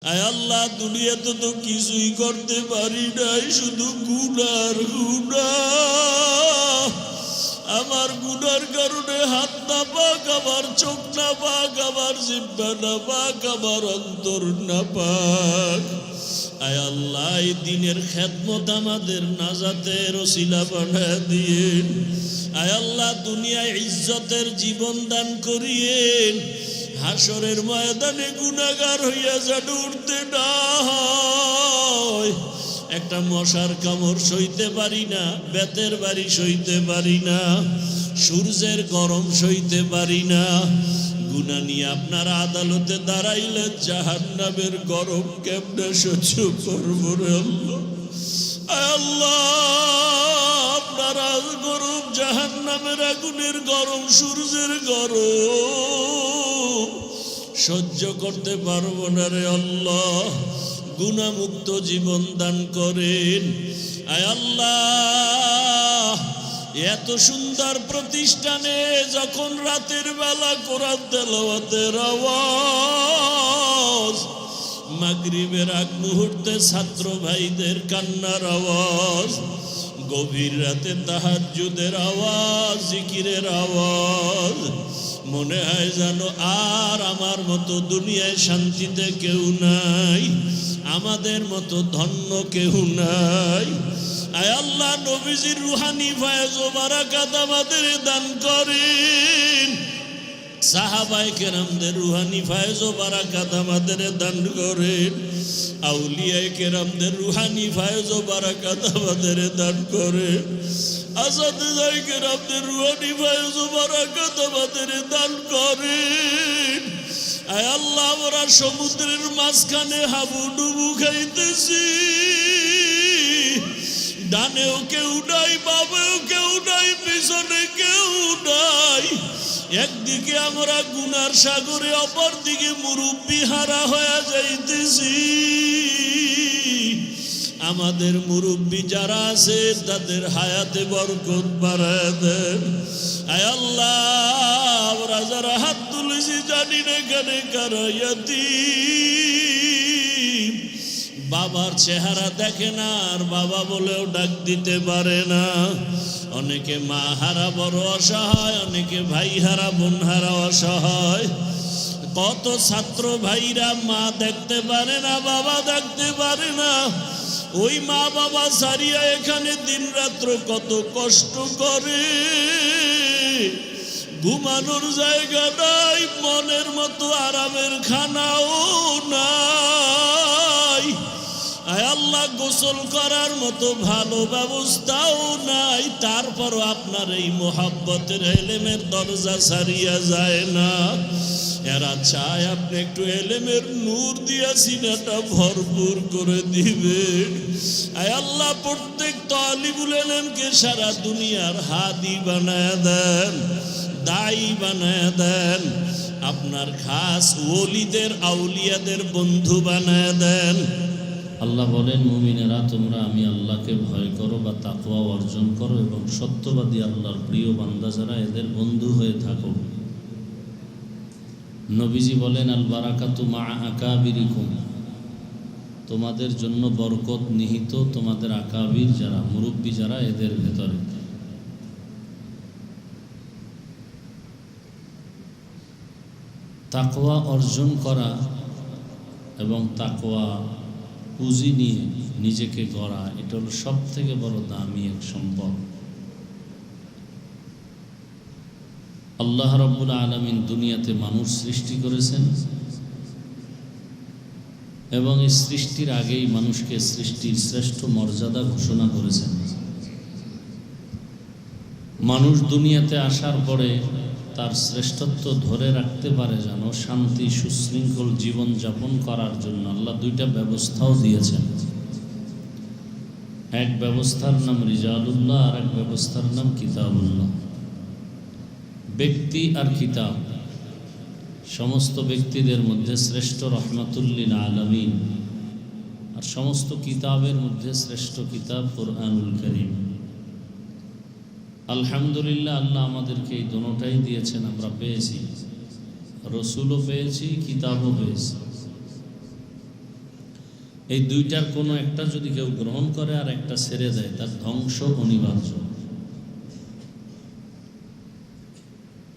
আয় আল্লাহ, দুনিয়াতে তো কিছুই করতে পারি নাই, শুধু গুনার গুনাহ। আমার গুনার কারণে হাত না পাক, আমার চোখ না পাক, আমার জিহ্বা না পাক, আমার অন্তর না পাক। আয় আল্লাহ, এই দিনের খেদমত আমাদের নাজাতের ওসিলা বানায় দিয়েন। আয় আল্লাহ, দুনিয়ায় ইজ্জতের জীবন দান করিয়েন। হাসরের ময়দানে গুনাহগার হইয়া যেন উঠতে না হয়। একটা মশার কামড় সইতে পারি না, বেতের বাড়ি সইতে পারি না, সূর্যের গরম সইতে পারি না। গুনাহ নিয়ে আপনার আদালতে দাঁড়াইলে জাহান্নামের গরম কেমনে সহ্য করব রে আল্লাহ। আল্লাহ, আপনার গরম, জাহান্নামের আগুনের গরম, সূর্যের গরম সহ্য করতে পারবো না রে আল্লাহ। গুনাহমুক্ত জীবন দান করেন। আয় আল্লাহ, এত সুন্দর প্রতিষ্ঠানে যখন রাতের বেলা কোরআন তেলাওয়াতের আওয়াজ, মাগরিবের আগ মুহূর্তে ছাত্র ভাইদের কান্নার আওয়াজ, গভীর রাতে তাহাজ্জুদের আওয়াজ, জিকিরের আওয়াজ, মনে হয় যেন আর আমার মতো দুনিয়ায় শান্তিতে কেউ নাই, আমাদের মতো ধন্য কেউ নাই। আয় আল্লাহ, নবীজির রুহানি ফয়েজ ও বারাকাত আমাদের দান করেন। সাহাবায়ে কেরামদের রুহানি ফয়েজ ও বারাকাত আমাদের দান করেন। আউলিয়ায়ে কেরামদের রুহানি ফয়েজ ও বারাকাত আমাদের দান করেন। আসাতিজায়ে কেরামদের রুহানি ফয়েজ ও বারাকাত আমাদের দান করেন। আয় আল্লাহ, আমরা সমুদ্রের মাঝখানে হাবুডুবু খাইতেছি, ডানেও কেউ নাই, বামেও কেউ নাই, পিছনে কেউ নাই। একদিকে আমরা গুনার সাগরে, অপর দিকে মুরব্বি হারা হয়ে যাইতেছি। আমাদের মুরব্বি যারা আছে তাদের হায়াতে বরকত বাড়ায় দেন। আয় আল্লাহ, আমরা যারা হাত তুলেছি জানি না কেন কারায়াতীম, বাবার চেহারা দেখে না আর বাবা বলেও ডাক দিতে পারে না। অনেকে মা হারা বড় অসহায়, অনেকে ভাই হারা, বোন হারা অসহায়। কত ছাত্র ভাইরা মা দেখতে পারে না, বাবা দেখতে পারে না। ওই মা বাবা সারিয়া এখানে দিন রাত্র কত কষ্ট করে। ঘুমানোর জায়গা নাই, মনের মতো আরামের খানাও নাই। আয় আল্লাহ, গোসল করার মতো ভালো ব্যবস্থাও নাই। তারপরও আপনার এই মোহাব্বতের এলেমের দরজা ছাড়িয়া যায় না। এরা চায় আপনি একটু এলেমের নূর দিয়া সিনাটা ভরপুর করে দিবেন। আয় আল্লাহ, প্রত্যেক তালিবুল ইলমকে সারা দুনিয়ার হাদি বানায় দেন, দায়ী বানায় দেন। আপনার খাস ওলিদের, আউলিয়াদের বন্ধু বানায় দেন। আল্লাহ বলেন, মুমিনেরা তোমরা আমি আল্লাহকে ভয় করো বা তাকওয়া অর্জন করো এবং সত্যবাদী আল্লাহর প্রিয় বান্দা যারা এদের বন্ধু হয়ে থাকো। নবীজি বলেন, আল বারাকাতু মা আকাবিরিকুম, তোমাদের জন্য বরকত নিহিত তোমাদের আকাবির যারা, মুরব্বী যারা, এদের ভেতরে। তাকওয়া অর্জন করা এবং তাকওয়া পুঁজি নিয়ে নিজেকে গড়া, এটা হলো সব থেকে বড় দামি এক সম্পদ। আল্লাহ রাব্বুল আলামিন দুনিয়াতে মানুষ সৃষ্টি করেছেন এবং এই সৃষ্টির আগেই মানুষকে সৃষ্টির শ্রেষ্ঠ মর্যাদা ঘোষণা করেছেন। মানুষ দুনিয়াতে আসার পরে তার শ্রেষ্ঠত্ব ধরে রাখতে পারে যেন শান্তি সুশৃঙ্খল জীবন যাপন করার জন্য আল্লাহ দুইটা ব্যবস্থাও দিয়েছেন। এক ব্যবস্থার নাম রিজালুল্লাহ, আর এক ব্যবস্থার নাম কিতাবুল্লাহ। ব্যক্তি আর কিতাব, সমস্ত ব্যক্তিদের মধ্যে শ্রেষ্ঠ রহমাতুল্লিল আলামিন, আর সমস্ত কিতাবের মধ্যে শ্রেষ্ঠ কিতাব কোরআনুল কারীম। আলহামদুলিল্লাহ, আল্লাহ আমাদেরকে এই দোনোটাই দিয়েছেন, আমরা পেয়েছি। রসুলও পেয়েছি, কিতাবও পেয়েছি। এই দুইটার কোনো একটা যদি কেউ গ্রহণ করে আর একটা ছেড়ে দেয়, তার ধ্বংস অনিবার্য।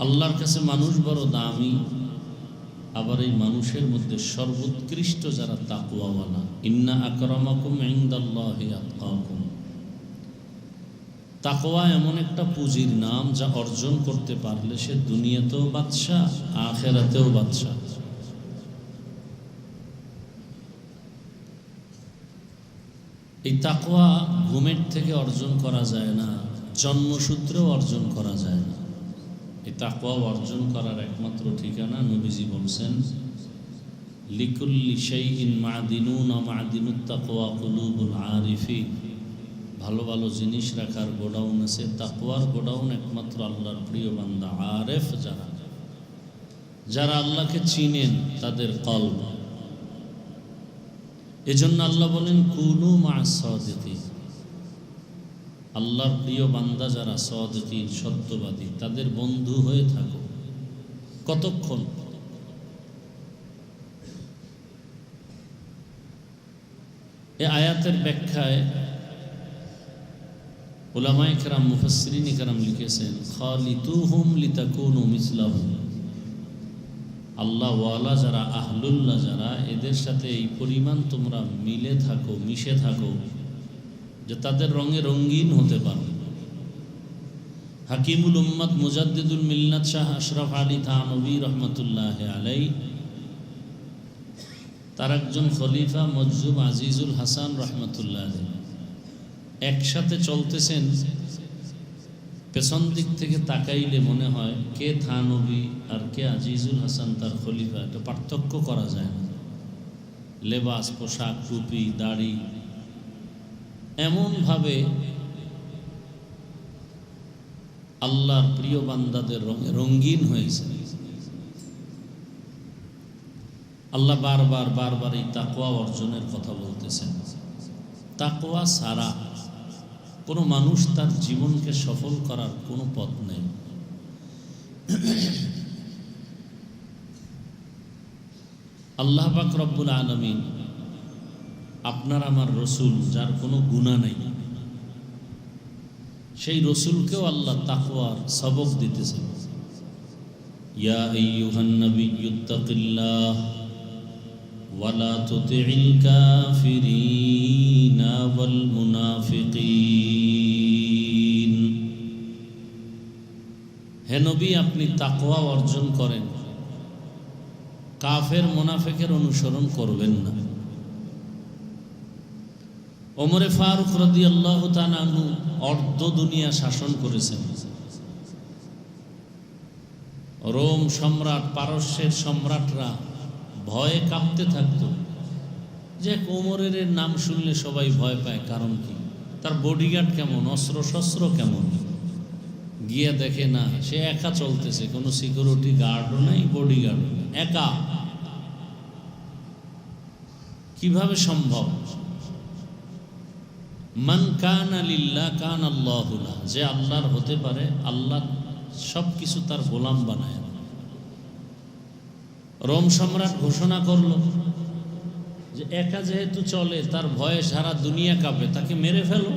আল্লাহর কাছে মানুষ বড় দামি, আবার এই মানুষের মধ্যে সর্বোৎকৃষ্ট যারা তাকওয়াওয়ালা। ইন্না আকরামাকুম ইনদাল্লাহি আতকাকুম। তাকওয়া এমন একটা পুঁজির নাম, যা অর্জন করতে পারলে সে দুনিয়াতেও বাদশাহ, আখিরাতেও বাদশাহ। এই তাকওয়া ঘুমের থেকে অর্জন করা যায় না, জন্মসূত্রেও অর্জন করা যায় না। এই তাকওয়া অর্জন করার একমাত্র ঠিকানা, নবীজি বলছেন, লিকুল্লি শাইইন মাদিনুন ওয়া মাদিনুত তাকওয়া কুলুবুল আরিফিন। ভালো ভালো জিনিস রাখার গোডাউন আছে, তাকওয়ার গোডাউন একমাত্র আল্লাহর প্রিয় বান্দা আরেফ যারা আল্লাহকে চিনেন তাদের কলব। এজন্য আল্লাহ বলেন কুনু মা'আস সাদিকিন। আল্লাহর প্রিয় বান্দা যারা সাদিকিন, সত্যবাদী, তাদের বন্ধু হয়ে থাকো। কতক্ষণ? এই আয়াতের ব্যাখ্যায় উলামায়ে কেরাম, মুফাসসিরিনে কেরাম লিখেছেন, খালিতুহুম লিতাকুনু মিসলাহুম। আল্লাহ ওয়ালা যারা, আহলুল্লাহ যারা, এদের সাথে এই পরিমাণ তোমরা মিলে থাকো, মিশে থাকো, যে তাদের রঙে রঙিন হতে পারো। হাকিমুল উম্মত মুজাদ্দিদুল মিল্লাত শাহ আশরাফ আলী থানভী রহমতুল্লাহ আলাই, তার একজন খলিফা মজজুব আজিজুল হাসান রহমতুল্লাহ আলাই একসাথে চলতেছেন। পেছন দিক থেকে তাকাইলে মনে হয় কে থানভী আর কে আজিজুল হাসান তার খলিফা, এটা পার্থক্য করা যায় না। লেবাস, পোশাক, টুপি, দাড়ি এমনভাবে আল্লাহর প্রিয় বান্দাদের রঙে রঙিন হয়েছে। আল্লাহ বারবার এই তাকওয়া অর্জনের কথা বলতেছেন। তাকওয়া ছাড়া কোনো মানুষ তার জীবনকে সফল করার কোনো পথ নেই। আল্লাহ পাক রব্বুল আলামিন আপনার আমার রসুল, যার কোনো গুনাহ নেই, সেই রসুলকেও আল্লাহ তাকওয়ার সবক দিতেছেন। ইয়া আইয়ুহান নাবিয়্যুত্তাকিল্লাহ ওয়ালা তুতি'ল কাফিরিনা ওয়াল মুনাফিকিন। হে নবী, আপনি তাকওয়া অর্জন করেন, কাফের মুনাফিকের অনুসরণ করবেন না। ওমরে ফারুক রাদিয়াল্লাহু তাআলা আনহু অর্ধ দুনিয়া শাসন করেছেন। রোম সম্রাট, পারস্যের সম্রাটরা ভয়ে কাঁপতে থাকতো। যে ওমরের নাম শুনলে সবাই ভয় পায়, কারণ কি? তার বডিগার্ড কেমন, অস্ত্র শস্ত্র কেমন। গিয়ে দেখে না, সে একা চলতেছে, কোনো সিকিউরিটি গার্ডও নাই, বডিগার্ড একা। কিভাবে সম্ভব? মান কানা লিল্লাহ কানা আল্লাহু লাহ। যে আল্লাহর হতে পারে, আল্লাহ সব কিছু তার গোলাম বানায়। রোম সম্রাট ঘোষণা করলো যে একা যেহেতু চলে, তার ভয়ে সারা দুনিয়া কাঁপে, তাকে মেরে ফেলো।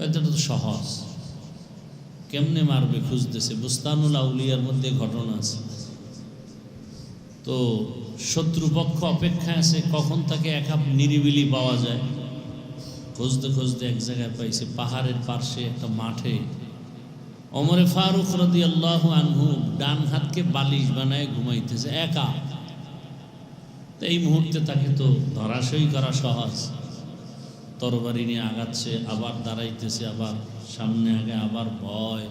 এটা তো সহজ, কেমনে মারবে খুঁজতেছে। বুস্তানুল আউলিয়ার মধ্যে ঘটনা আছে। তো শত্রুপক্ষ অপেক্ষায় আছে কখন তাকে একা নিরিবিলি পাওয়া যায়। খুঁজতে খুঁজতে এক জায়গায় পাইছে, পাহাড়ের পার্শ্বে একটা মাঠে। ওমরে ফারুক রাদিয়াল্লাহু আনহু ডান হাতকে বালিশ বানায় ঘুমাইতেছে একা। তো এই মুহূর্তে তাকে তো ধরাশয়ী করা সহজ। তরবারি নিয়ে আগাচ্ছে, আবার দাঁড়াইতেছে, আবার সামনে আগে, আবার ভয়।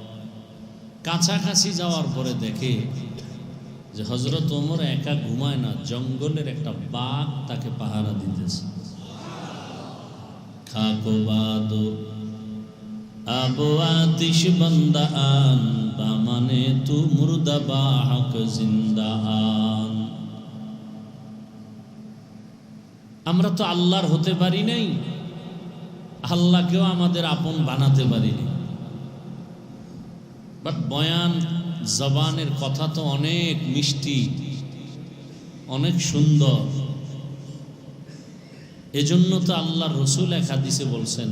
কাছাকাছি যাওয়ার পরে দেখে যে হযরত ওমর একা ঘুমায় না, জঙ্গলের একটা বাঘ তাকে পাহারা দিতেছে। খাকো বাদো আবো আতিশ বান্দা আন, বামানে তু মুর্দা বাহক জিন্দা আন। আমরা তো আল্লাহর হতে পারি নাই, আল্লাহকেও আমাদের আপন বানাতে পারিনি। বাট বয়ান, জবানের কথা তো অনেক মিষ্টি, অনেক সুন্দর, এজন্য তো আল্লাহর রসুল এক হাদিসে বলছেন,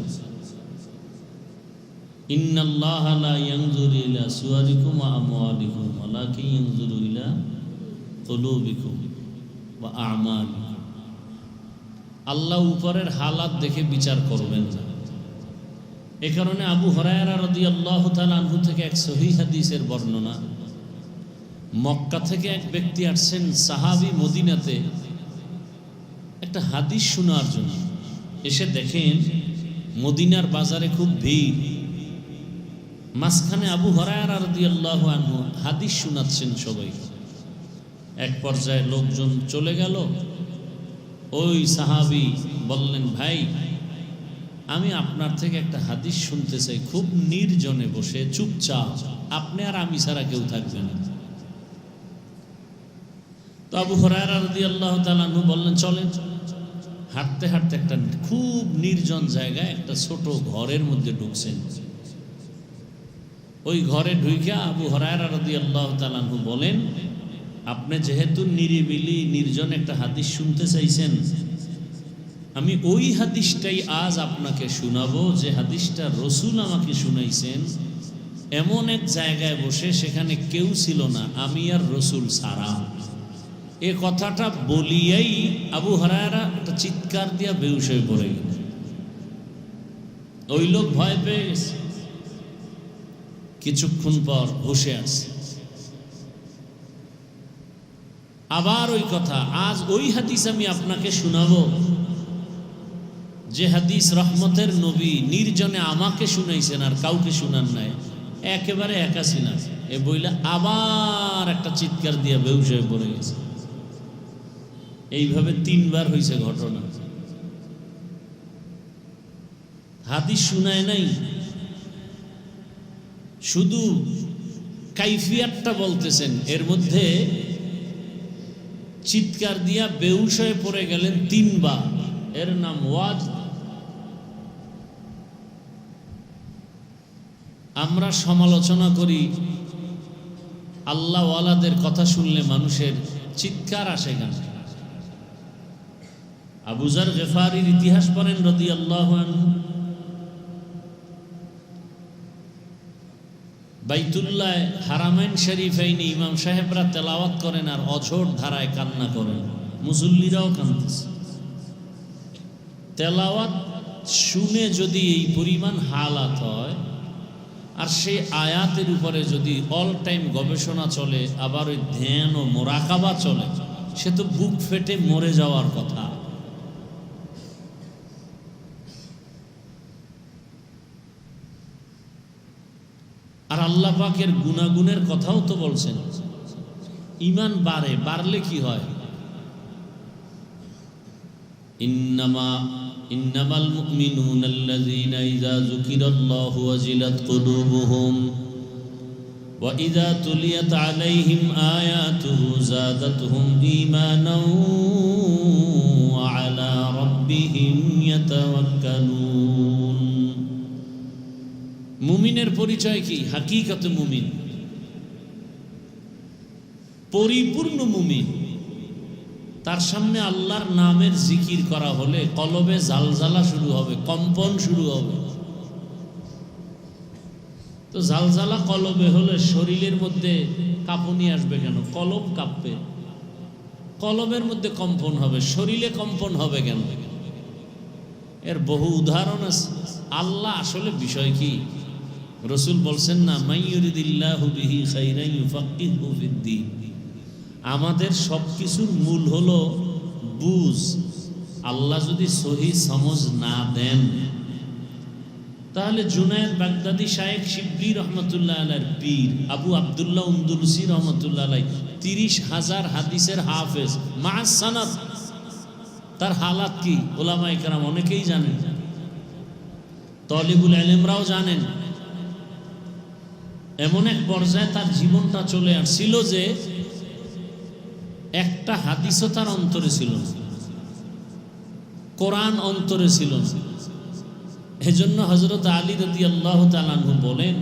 ইন্নাল্লাহা লা ইয়ানজুরু ইলা সুওয়ারিকুম ওয়া আমওয়ালিকুম ওয়ালাকিন ইয়ানজুরু ইলা কুলুবিকুম ওয়া আমালিকুম। আল্লাহ উপরের হালাত দেখে বিচার করবেন না। এ কারণে আবু হুরায়রা রাদিয়াল্লাহু তাআলা আনহু থেকে এক সহিহ হাদিসের বর্ণনা, মক্কা থেকে এক ব্যক্তি আসছেন সাহাবী মদিনাতে একটা হাদিস শোনার জন্য। এসে দেখেন মদিনার বাজারে খুব ভিড়, মাঝখানে আবু হুরায়রা রাদিয়াল্লাহু আনহু হাদিস শোনাচ্ছেন সবাই। এক পর্যায়ে লোকজন চলে গেল। ওই সাহাবী বললেন, ভাই আমি আপনার থেকে একটা হাদিস শুনতে চাই, খুব নির্জনে বসে চুপচাপ, আপনি আর আমি ছাড়া কেউ থাকবে না। তো আবু হুরায়রা রাদিয়াল্লাহু তাআলা আনহু বললেন, চলেন। হাঁটতে হাঁটতে একটা খুব নির্জন জায়গায় একটা ছোট ঘরের মধ্যে ঢুকছেন। ওই ঘরে ঢুকে আবু হুরায়রা রাদিয়াল্লাহু তাআলা আনহু বলেন, আপনি যেহেতু নিরিবিলি নির্জন একটা হাদিস শুনতে চাইছেন, আমি ওই হাদিসটাই আজ আপনাকে শোনাবো যে হাদিসটা রসুল আমাকে শুনাইছেন, এমন এক জায়গায় বসে, সেখানে কেউ ছিল না, আমি আর রসুল ছাড়া। এ কথাটা বলিয়াই আবু হুরায়রা একটা চিৎকার দিয়া বেহুশ হয়ে পড়ে গেল। ওই লোক ভয় পেয়ে গেছে। কিছুক্ষণ পর হুঁশে আসে। আবার ওই কথা, আজ ওই হাদিস আমি আপনাকে শোনাবো যে হাদিস রহমতের নবী নির্জনে আমাকে শুনাইছেন আর কাউকে শুনান নাই, একেবারে একা ছিনা। এ বইলা আবার একটা চিৎকার দিয়ে বেহুশ হয়ে পড়ে গেছে। এইভাবে 3 বার হয়েছে ঘটনা। হাদিস শুনায় নাই, শুধু কাইফিয়াতটা বলতেছেন, এর মধ্যে চিৎকার দিয়া বেহুশ হয়ে পড়ে গেলেন 3 বার। এর নাম ওয়াজ। আমরা সমালোচনা করি, আল্লাহ ওয়ালাদের কথা শুনলে মানুষের চিৎকার আসে কেন? আবু যার গিফারির ইতিহাস পড়েন রাদিয়াল্লাহু আনহু। বাইতুল্লাহ হারামাইন শরীফাইনে ইমাম সাহেবরা তেলাওয়াত করেন আর অঝোর ধারায় কান্না করেন, মুসল্লিরাও কাঁদতেছে। তেলাওয়াত শুনে যদি এই পরিমাণ হালাত হয়, আর সেই আয়াতের উপরে যদি অল টাইম গবেষণা চলে, আবার ওই ধ্যান ও মোরাকাবা চলে, সে তো বুক ফেটে মরে যাওয়ার কথা। আর আল্লাহ পাকের গুনাগুনের কথাও তো বলছেন। ঈমান বাড়লে কি হয়? ইন্নামাল মুমিনুনা আল্লাযীনা ইযা যুকিরাল্লাহু ওয়াজিলাত কুলুবুহুম ওয়া ইযা তুলিয়াত আলাইহিম আয়াতুহু যাদাতহুম ঈমানাও ওয়া আলা রাব্বিহিম ইয়াতাওয়াক্কালুন। মুমিনের পরিচয় কি? হাকিকতে মুমিন, পরিপূর্ণ মুমিন। তার সামনে আল্লাহর নামের জিকির করা হলে কলবে জালজালা শুরু হবে, কম্পন শুরু হবে। তো জালজালা কলবে হলে শরীরের মধ্যে কাঁপুনি আসবে কেন? কলব কাঁপবে, কলবের মধ্যে কম্পন হবে, শরীরে কম্পন হবে কেন? এর বহু উদাহরণ আছে। আল্লাহ আসলে বিষয় কি? রসুল বলছেন না, মাইয়ুরিদিল্লাহু বিহি খাইরান ইউফাক্কিহু ফিদ্দীন। আমাদের সব কিছুর মূল হলো বুঝ। আল্লাহ যদি সহি সমঝ না দেন, তাহলে জুনায়েদ বাগদাদি শায়েখ শিবলি রহমতুল্লাহ আলাইহির পীর আবু আব্দুল্লাহ উন্দুলুসি রহমতুল্লাহ আলাইহি 30,000 হাদিসের হাফেজ মা সানাদ, তার হালাত কি উলামায়ে কেরাম অনেকেই জানেন, তলিবুল ইলমরাও জানেন। এমন এক পর্যায়ে তার জীবনটা চলে আসছিল যে একটা হাদিসও তার অন্তরে ছিল না, কোরআন অন্তরে ছিল না। এজন্য হযরত আলী রাদিয়াল্লাহু তাআলা আনহু বলেন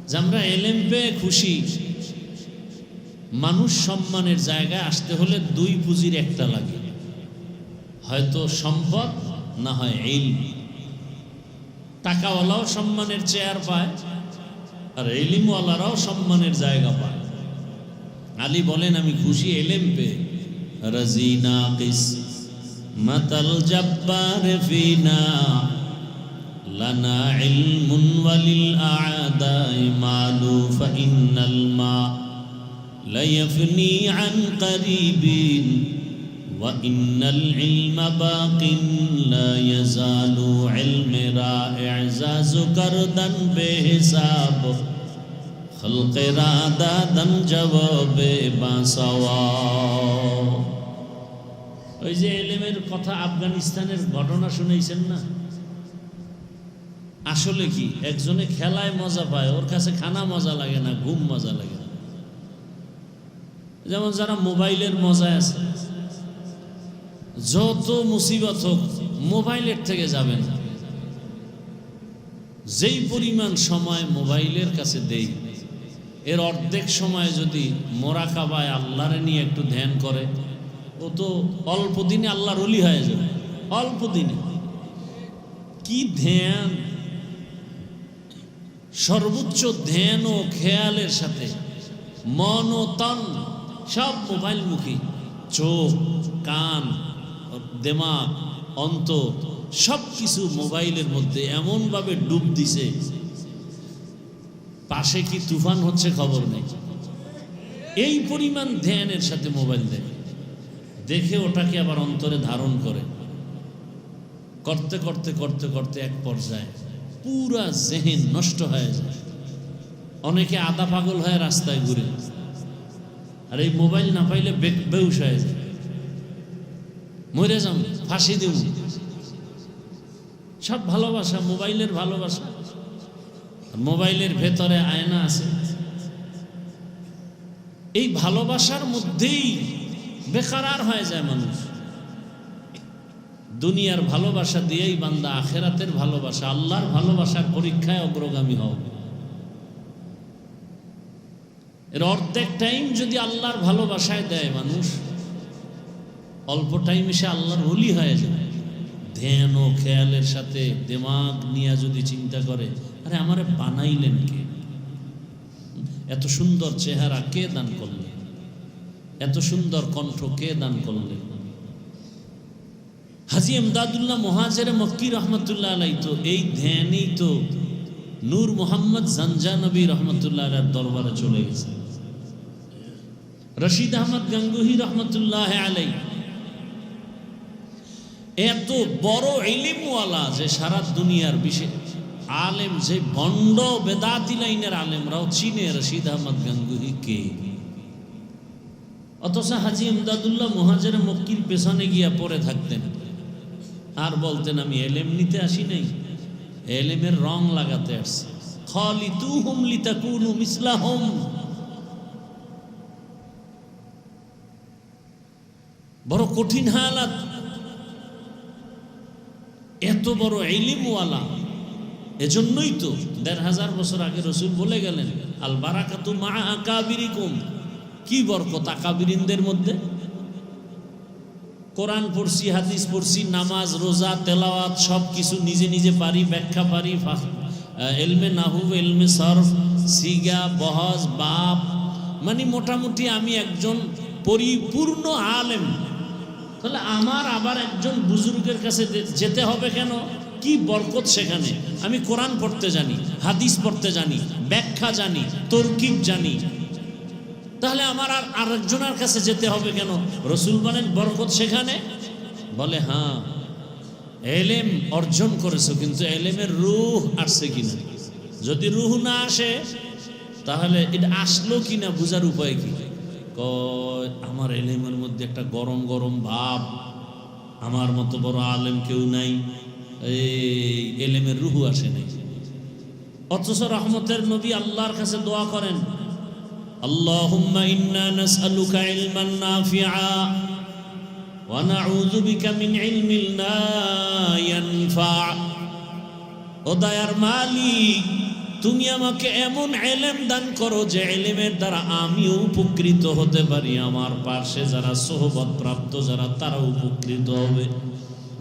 যে আমরা ইলম পেয়ে খুশি, মানুষ সম্মানের জায়গায় আসতে হলে 2 পুঁজির একটা লাগে। হয়তো সম্পদ, না হয় ইলম। টাকাওয়ালাও সম্মানের চেয়ার পায়, আর ইলমওয়ালারাও সম্মানের জায়গা পায়। আলী বলেন, আমি খুশি এলেম পেয়ে। রাজিনা কিস মাতাল জাব্বার ফিনা লানা ইলমুন ওয়ালিল আ'দাই মালু ফাইন্নাল মা লা ইয়াফনি আন করিবিন ওয়া ইন্নাল ইলমা বাকিন লা ইয়াজালু ইলমি রা'i'জাজু কারদান বেহিসাব খলকেরা দাদান জবাবে বাসাওয়া। ওই যে এলেমের কথা, আফগানিস্তানের ঘটনা শুনেছেন না? আসলে কি, একজনে খেলায় মজা পায়, ওর কাছে খানা মজা লাগে না, ঘুম মজা লাগে না। যেমন যারা মোবাইলের মজায় আছে, যত মুসিবত হোক মোবাইলের থেকে যাবেন। যেই পরিমাণ সময় মোবাইলের কাছে দেই, এর অর্ধেক সময় যদি মোরাকাবায় আল্লাহরে নিয়ে একটু ধ্যান করে, ও তো অল্প দিনে আল্লাহর ওলি হয়ে যাবে। অল্প দিনে কি ধ্যান, সর্বোচ্চ ধ্যান ও খেয়ালের সাথে মন ও তন সব মোবাইল মুখী। চোখ, কান, দিমাগ, অন্তর সব কিছু মোবাইলের মধ্যে এমনভাবে ডুব দিছে, পাশে কি তুফান হচ্ছে খবর নেই। এই পরিমাণ ধ্যানের সাথে মোবাইল দেখে ওটাকে আবার অন্তরে ধারণ করে, করতে করতে করতে করতে এক পর্যায়ে পুরা জেহেন নষ্ট হয়ে যায়। অনেকে আধা পাগল হয়ে রাস্তায় ঘুরে, আর এই মোবাইল না পাইলে বেহুশ হয়ে যায়, মরে যাম, ফাঁসি দেব। সব ভালোবাসা, মোবাইলের ভালোবাসা। মোবাইলের ভেতরে আয়না আছে, এই ভালোবাসার মধ্যেই বেকারার হয়ে যায় মানুষ। দুনিয়ার ভালোবাসা দিয়েই বান্দা আখেরাতের ভালোবাসা, আল্লাহর ভালোবাসার পরীক্ষায় অগ্রগামী হবে। এর অর্ধেক টাইম যদি আল্লাহর ভালোবাসায় দেয় মানুষ, অল্প টাইমে সে আল্লাহর ওলি হয়ে যায়। ধ্যান ও খেয়ালের সাথে দিমাগ নিয়ে যদি চিন্তা করে, আরে আমারে বানাইলেন কে? এত সুন্দর চেহারা কে দান করলেন? এত সুন্দর কণ্ঠ কে দান করলেন? হাজী ইমদাদুল্লাহ মুহাজিরে মক্কি রহমতুল্লাহ আলাইহি তো এই ধ্যানেই তো নূর মোহাম্মদ জানজানবী রহমতুল্লাহ আলাইহির দরবারে চলে গেছে। রশিদ আহমদ গঙ্গুহি রহমতুল্লাহ আলাইহি এত বড় ইলমওয়ালা যে সারা দুনিয়ার বিশেষ আলেম, যে ভণ্ড বেদাতি লাইনের আলেমরাও চিনে রশিদ আহমদ গঙ্গুহি কে। অথচ হাজী ইমদাদুল্লাহ মুহাজিরে মক্কির পেছনে গিয়া পড়ে থাকতেন আর বলতেন, আমি এলেম নিতে আসি নাই, এলেমের রং লাগাতে আসছি। খালিতুহুম লিতাকুনু মিসলাহুম। বড় কঠিন হালাত। এত বড় ইলমওয়ালা, এজন্যই তো ১৫০০ বছর আগে রসুল বলে গেলেন, আল বারাকাতু মা আকাবিরিকুম। কি বরকত আকাবিরিনদের মধ্যে। কোরআন পড়ছি, হাদিস পড়ছি, নামাজ, রোজা, তেলাওয়াত সব কিছু নিজে নিজে পারি, ব্যাখ্যা পারি, এলমে নাহু, এলমে সরফ, সিগা, বহজ, বাপ, মানে মোটামুটি আমি একজন পরিপূর্ণ আলেম। তাহলে আমার আবার একজন বুজুর্গের কাছে যেতে হবে কেন? কি বরকত সেখানে। আমি কোরআন পড়তে জানি, হাদিস পড়তে জানি, ব্যাখ্যা জানি, তরকিব জানি, তাহলে আমার আর আরেকজনের কাছে যেতে হবে কেন? রসুল বলেন বরকত সেখানে। বলে হ্যাঁ, এলেম অর্জন করেছো, কিন্তু এলেমের রূহ আসছে কিনা। যদি রূহ না আসে তাহলে এটা আসলো কিনা বুঝার উপায় কি? আমার এলেমের মধ্যে একটা গরম গরম ভাব, আমার মতো বড় আলেম কেউ নাই, এই এলেমের রূহ আসে নাই। অথচ রহমতের নবী আল্লাহর কাছে দোয়া করেন, আল্লাহুম্মা ইন্না নাসআলুকা ইলমান নাফিআ ওয়া নাউযু বিকা মিন ইলমিন লা ইয়ানফা। ও দয়ার মালিক, তুমি আমাকে এমন ইলম দান করো যে ইলমের দ্বারা আমিও উপকৃত হতে পারি, আমার পাশে যারা সোহবত প্রাপ্ত যারা তারা উপকৃত হবে।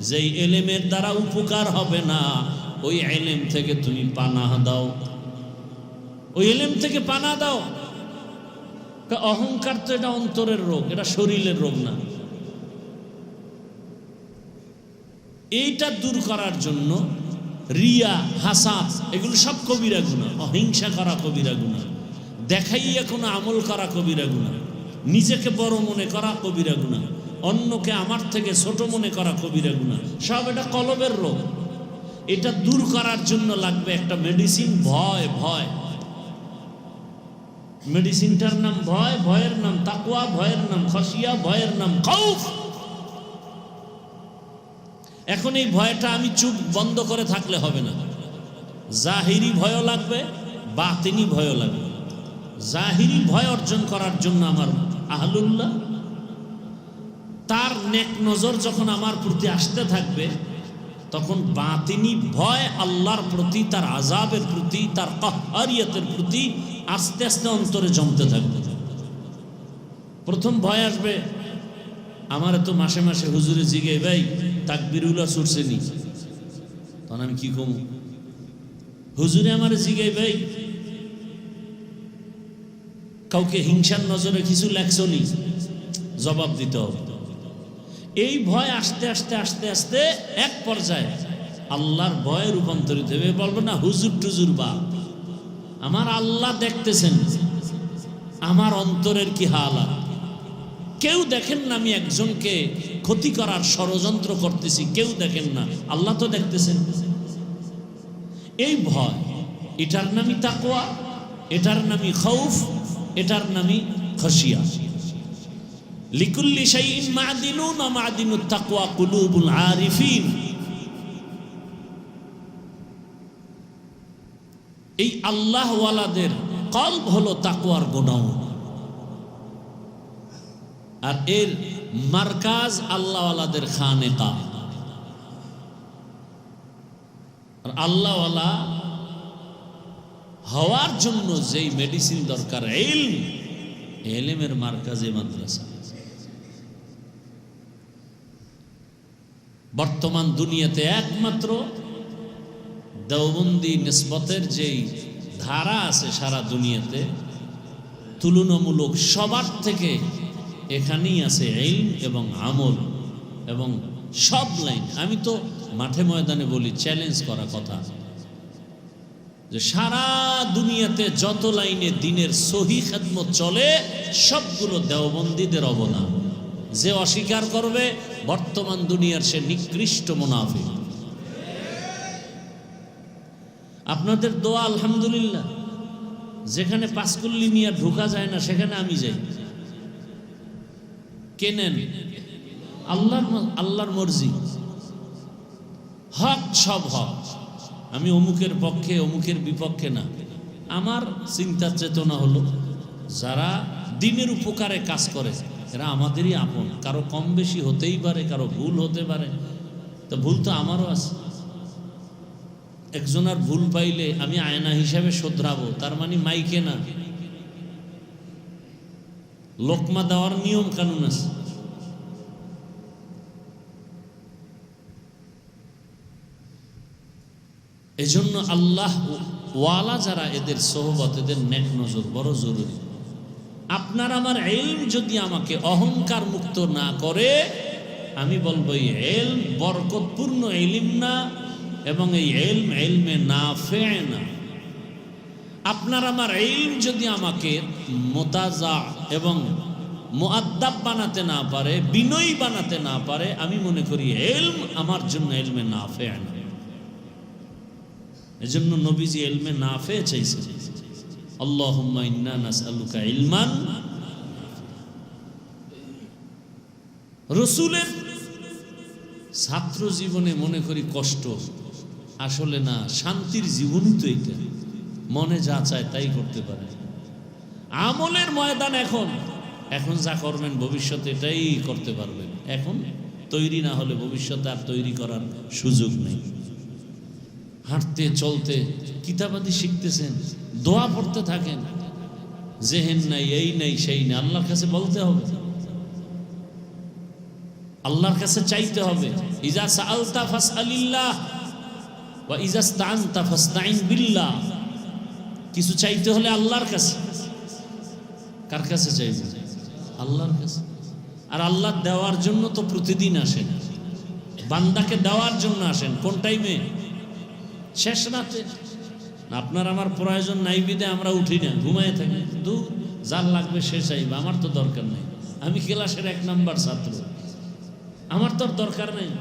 যেই ইলমের দ্বারা উপকার হবে না ওই ইলম থেকে তুমি পানাহ দাও, ওই ইলম থেকে পানাহ দাও। অহংকার তো এটা অন্তরের রোগ, এটা শরীরের রোগ না। এইটা দূর করার জন্য রিয়া, হাসাদ এগুলো সব কবিরা গুনাহ। অহিংসা করা কবিরা গুনাহ, দেখাইয়া কোনো আমল করা কবিরা গুনাহ, নিজেকে বড় মনে করা কবিরা গুনাহ, অন্যকে আমার থেকে ছোট মনে করা কবিরা গুনাহ। সব এটা কলবের রোগ। এটা দূর করার জন্য লাগবে একটা মেডিসিন, ভয়। ভয় মেডিসিনটার নাম ভয়, ভয়ের নাম তাকওয়া, ভয়ের নাম খাশিয়া, ভয়ের নাম খাউফ। এখন এই ভয়টা আমি চুপ বন্ধ করে থাকলে হবে না। জাহিরি ভয় লাগবে, বাতিনি ভয় লাগবে। জাহিরি ভয় অর্জন করার জন্য আমার আহলুল্লাহ তার নেক নজর যখন আমার প্রতি আসতে থাকবে, তখন বাতিনি ভয় আল্লাহর প্রতি, তার আযাবের প্রতি, তার কাহ্হারিয়তের প্রতি আস্তে আস্তে অন্তরে জমতে থাকবে। প্রথম ভয় আসবে, আমার তো মাসে মাসে হুজুরে জিগে ভাই তাকবীরুল্লাহ ছুটছে নি, তখন আমি কি কম? হুজুরে আমার জিগে ভাই কাউকে হিংসার নজরে কিছু লেখছো নি, জবাব দিতে হবে। এই ভয় আস্তে আস্তে আস্তে আস্তে এক পর্যায়ে আল্লাহর ভয়ে রূপান্তরিত হবে। বলবো না হুজুর টুজুর বা, আমার আল্লাহ দেখতেছেন আমার অন্তরের কি হালাত। কেউ দেখেন না আমি একজনকে ক্ষতি করার ষড়যন্ত্র করতেছি, কেউ দেখেন না, আল্লাহ তো দেখতেছেন। এই ভয়, এটার নামই তাকওয়া, এটার নামই খাউফ, এটার নামই খাশিয়া। লিকুল্লি শাইইন মা'দিনুন ওয়া মা'দিনুত তাকওয়া কুলুবুল আরিফিন। এই আল্লাহ ওয়ালাদের কলব হলো তাকওয়ার গোডাউন, আর এর মার্কাজ আল্লাহ ওয়ালাদের খানেকা। আর আল্লাহ ওয়ালা হওয়ার জন্য যেই মেডিসিন দরকার ইলম, ইলমের মার্কাজে মাদ্রাসা। বর্তমান দুনিয়াতে একমাত্র দেওবন্দি নিসবতের যেই ধারা আছে সারা দুনিয়াতে, তুলনামূলক সবার থেকে এখানেই আছে ইলম এবং আমল এবং সব লাইন। আমি তো মাঠে ময়দানে বলি, চ্যালেঞ্জ করা কথা, যে সারা দুনিয়াতে যত লাইনে দিনের সহি খেদমত চলে সবগুলো দেওবন্দীদের অবদান। যে অস্বীকার করবে বর্তমান দুনিয়ার সে নিকৃষ্ট মুনাফিক। আপনাদের দোয়া আলহামদুলিল্লাহ, যেখানে পাঁচকুল্লি নিয়ে ঢোকা যায় না সেখানে আমি যাই। কেনেন আল্লাহর মর্জি, হক সব হক। আমি অমুকের পক্ষে অমুকের বিপক্ষে না। আমার চিন্তার চেতনা হলো যারা দিনের উপকারে কাজ করে এরা আমাদেরই আপন। কারো কম বেশি হতেই পারে, কারো ভুল হতে পারে, তো ভুল তো আমারও আছে। একজনের ভুল পাইলে আমি আয়না হিসাবে শোধরাবো, তার মানে মাইকে না, লোকমা দেওয়ার নিয়ম কানুন আছে। এজন্য আল্লাহ ওয়ালা যারা, এদের সোহবত, এদের নেক নজর বড় জরুরি। আপনার আমার ইলম যদি আমাকে অহংকার মুক্ত না করে, আমি বলবো এই ইলম বরকতপূর্ণ ইলম না, এবং এই ইলম ইলমে নাফে না। আপনার আমার ইলম যদি আমাকে মুতাজা এবং মুআদ্দাব বানাতে না পারে, বিনয়ী বানাতে না পারে, আমি মনে করি ইলম আমার জন্য ইলমে নাফে না। এজন্য নবীজি ইলমে নাফে চাইছেন, আল্লাহুম্মা ইন্না নাসআলুকা ইলমান। রাসূলের ছাত্র জীবনে মনে করি কষ্ট, আসলে না, শান্তির জীবনই তো এটা। মনে যা চায় তাই করতে পারে। আমলের ময়দান এখন যা করবেন ভবিষ্যতে এটাই করতে পারবেন। এখন তৈরি না হলে ভবিষ্যতে আর তৈরি করার সুযোগ নেই। হাঁটতে চলতে কিতাবাদি শিখতেছেন, দোয়া পড়তে থাকেন, জেহেন নাই, এই নাই, সেই নাই, আল্লাহর কাছে বলতে হবে, আল্লাহর কাছে চাইতে হবে। ইজা সাআলতা ফাসআলিল্লাহ ওয়া ইজা ইসতাআনতা ফাসতাইন বিল্লাহ। কিছু চাইতে হলে আল্লাহর কাছে। কার কাছে চাইবে? আল্লাহর কাছে। আর আল্লাহ দেওয়ার জন্য তো প্রতিদিন আসেন, বান্দাকে দেওয়ার জন্য আসেন। কোন টাইমে? শেষ রাতে। আপনার আমার প্রয়োজন নাই বিদে আমরা উঠি না, ঘুমায় থাকি। দূর, যার লাগবে সে চাইবে, আমার তো দরকার নেই, আমি ক্লাসের 1 নাম্বার ছাত্র, আমার তো দরকার নেই।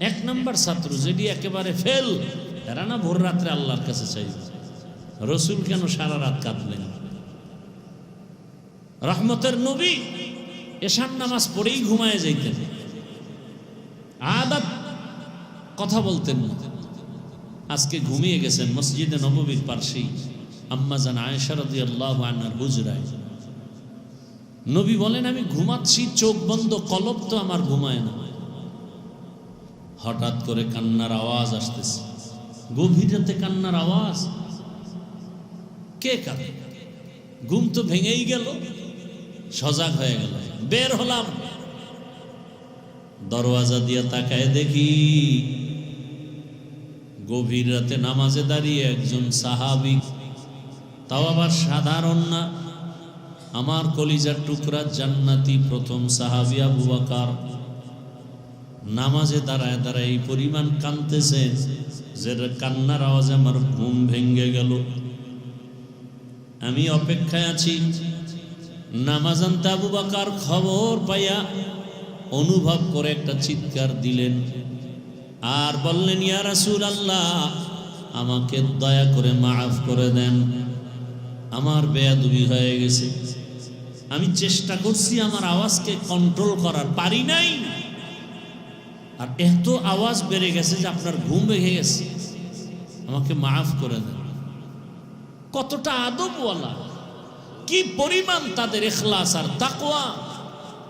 1 নাম্বার ছাত্র যেটি একেবারে ফেল, এরা না ভোর রাত্রে আল্লাহর কাছে চাইবে। রসুল কেন সারা রাত কাঁদলেন? রহমতের নবী এশার নামাজ পড়েই ঘুমায় যাইতেন, আদত কথা বলতেন না। আজকে ঘুমিয়ে গেছেন মসজিদে নববীর পাশেই আম্মা জান আয়েশা রাদিয়াল্লাহু আনহার হুজরায়। নবী বলেন, আমি ঘুমাচ্ছি, চোখ বন্ধ, কলব তো আমার ঘুমায় না। হঠাৎ করে কান্নার আওয়াজ আসতেছে, গভীর রাতে কান্নার আওয়াজ। কে কাঁদে? ঘুম তো ভেঙেই গেল, সজাগ হয়ে গেল, বের হলাম। দরওয়াজা দিয়ে তাকায় দেখি গভীর রাতে নামাজে দাঁড়িয়ে একজন সাহাবী, তাও আবার সাধারণ না, আমার কলিজার টুকরা জান্নাতি প্রথম সাহাবী আবু বকর, নামাজে দাঁড়ায় দাঁড়ায় এই পরিমাণ কাঁদতেছেন যে কান্নার আওয়াজে আমার ঘুম ভেঙে গেল। আমি অপেক্ষায় আছি। নামাজ আনতে আবু বকর খবর পাইয়া অনুভব করে একটা চিৎকার দিলেন আর বললেন, ইয়া রাসূলুল্লাহ, আমাকে দয়া করে মাফ করে দেন, আমার বেয়াদবি হয়ে গেছে। আমি চেষ্টা করছি আমার আওয়াজকে কন্ট্রোল করার, পারি নাই, আর এত আওয়াজ বেড়ে গেছে যে আপনার ঘুম ভেঙে গেছে, আমাকে মাফ করে দেন। কতটা আদবওয়ালা, কি পরিমাণ তাদের ইখলাস আর তাকওয়া,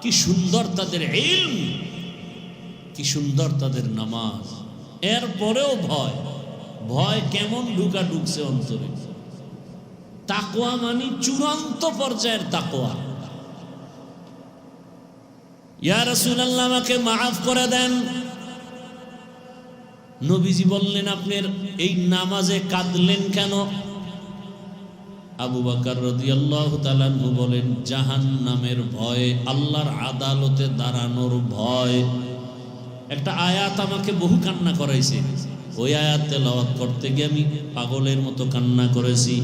কি সুন্দর তাদের ইলম, কি সুন্দর তাদের নামাজ। এরপরেও ভয়, ভয় কেমন ঢুকছে অন্তরে। তাকওয়া মানে চূড়ান্ত পর্যায়ের তাকওয়া। ইয়া রাসূলুল্লাহ, আমাকে মাফ করে দেন। নবীজি বললেন, আপনার এই নামাজে কাঁদলেন কেন? আবু বকর রাদিয়াল্লাহু তাআলা আনহু বলেন, জাহান্নামের ভয়ে, আল্লাহর আদালতে দাঁড়ানোর ভয়। একটা আয়াত আমাকে বহু কান্না করাইছে, ওই আয়াত তেলাওয়াত করতে গিয়ে আমি পাগলের মতো কান্না করেছি।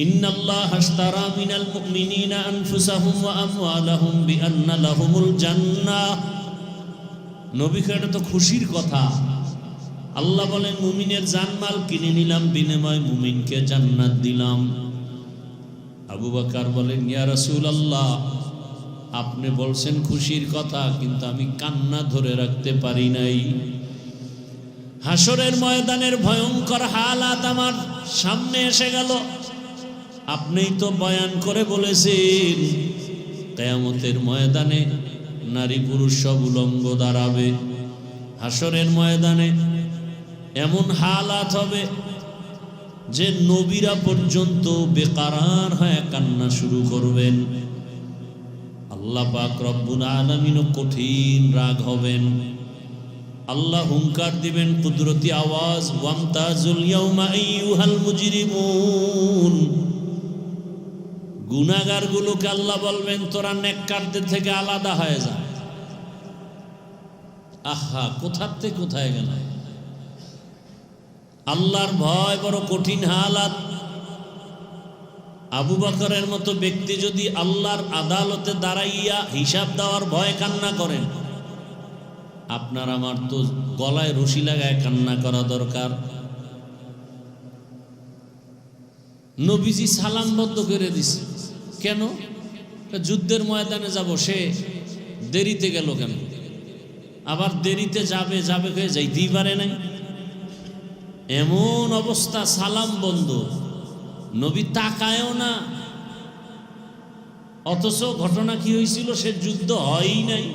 ইন্নাল্লাহা আশতারা মিনাল মুমিনিনা আনফুসাহুম ওয়া আমওয়ালাহুম বিআন্না লাহুমুল জান্নাহ। নবী কে, এটা তো খুশির কথা। আল্লাহ বলেন, মুমিনের জানমাল কিনে নিলাম, বিনিময়ে মুমিনকে জান্নাত দিলাম। আবু বকর বলেন, ইয়া রাসূলুল্লাহ, আপনি বলছেন খুশির কথা, কিন্তু আমি কান্না ধরে রাখতে পারি নাই। হাসরের ময়দানের ভয়ঙ্কর হালাত আমার সামনে এসে গেল। আপনিই তো বয়ান করে বলেছেন, কিয়ামতের ময়দানে নারী পুরুষ সব উলঙ্গ দাঁড়াবে। হাসরের ময়দানে এমন হালাত হবে যে নবীরা পর্যন্ত বেকারার হয়ে কান্না শুরু করবেন। আল্লাহ পাক রব্বুল আলামিনও কঠিন রাগ হবেন। আল্লাহ হুঙ্কার দিবেন, কুদরতি আওয়াজ, ওয়ামতাজুল ইয়াউমা আইয়ুহাল মুজরিমুন। গুনাহগারগুলোকে আল্লাহ বলবেন, তোরা নেককারদের থেকে আলাদা হয়ে যা। আহা, কোথাতে কোথায় গেল। আল্লাহর ভয় বড় কঠিন হালাত। আবু বকরের মতো ব্যক্তি যদি আল্লাহর আদালতে দাঁড়াইয়া হিসাব দেওয়ার ভয় কান্না করেন, আপনার আমার তো গলায় রশি লাগায় কান্না করা দরকার। নবীজি সালাম বদ্ধ করে দিছে কেন? যুদ্ধের ময়দানে যাব, সে দেরিতে গেল কেন? আবার দেরিতে যাবে যাবে হয়ে যাইতেই পারে নাই। এমন অবস্থা, সালাম বন্ধ, নবী তাকায়ও না। অথচ ঘটনা কি হয়েছিল? সে যুদ্ধ হয়ই নাই।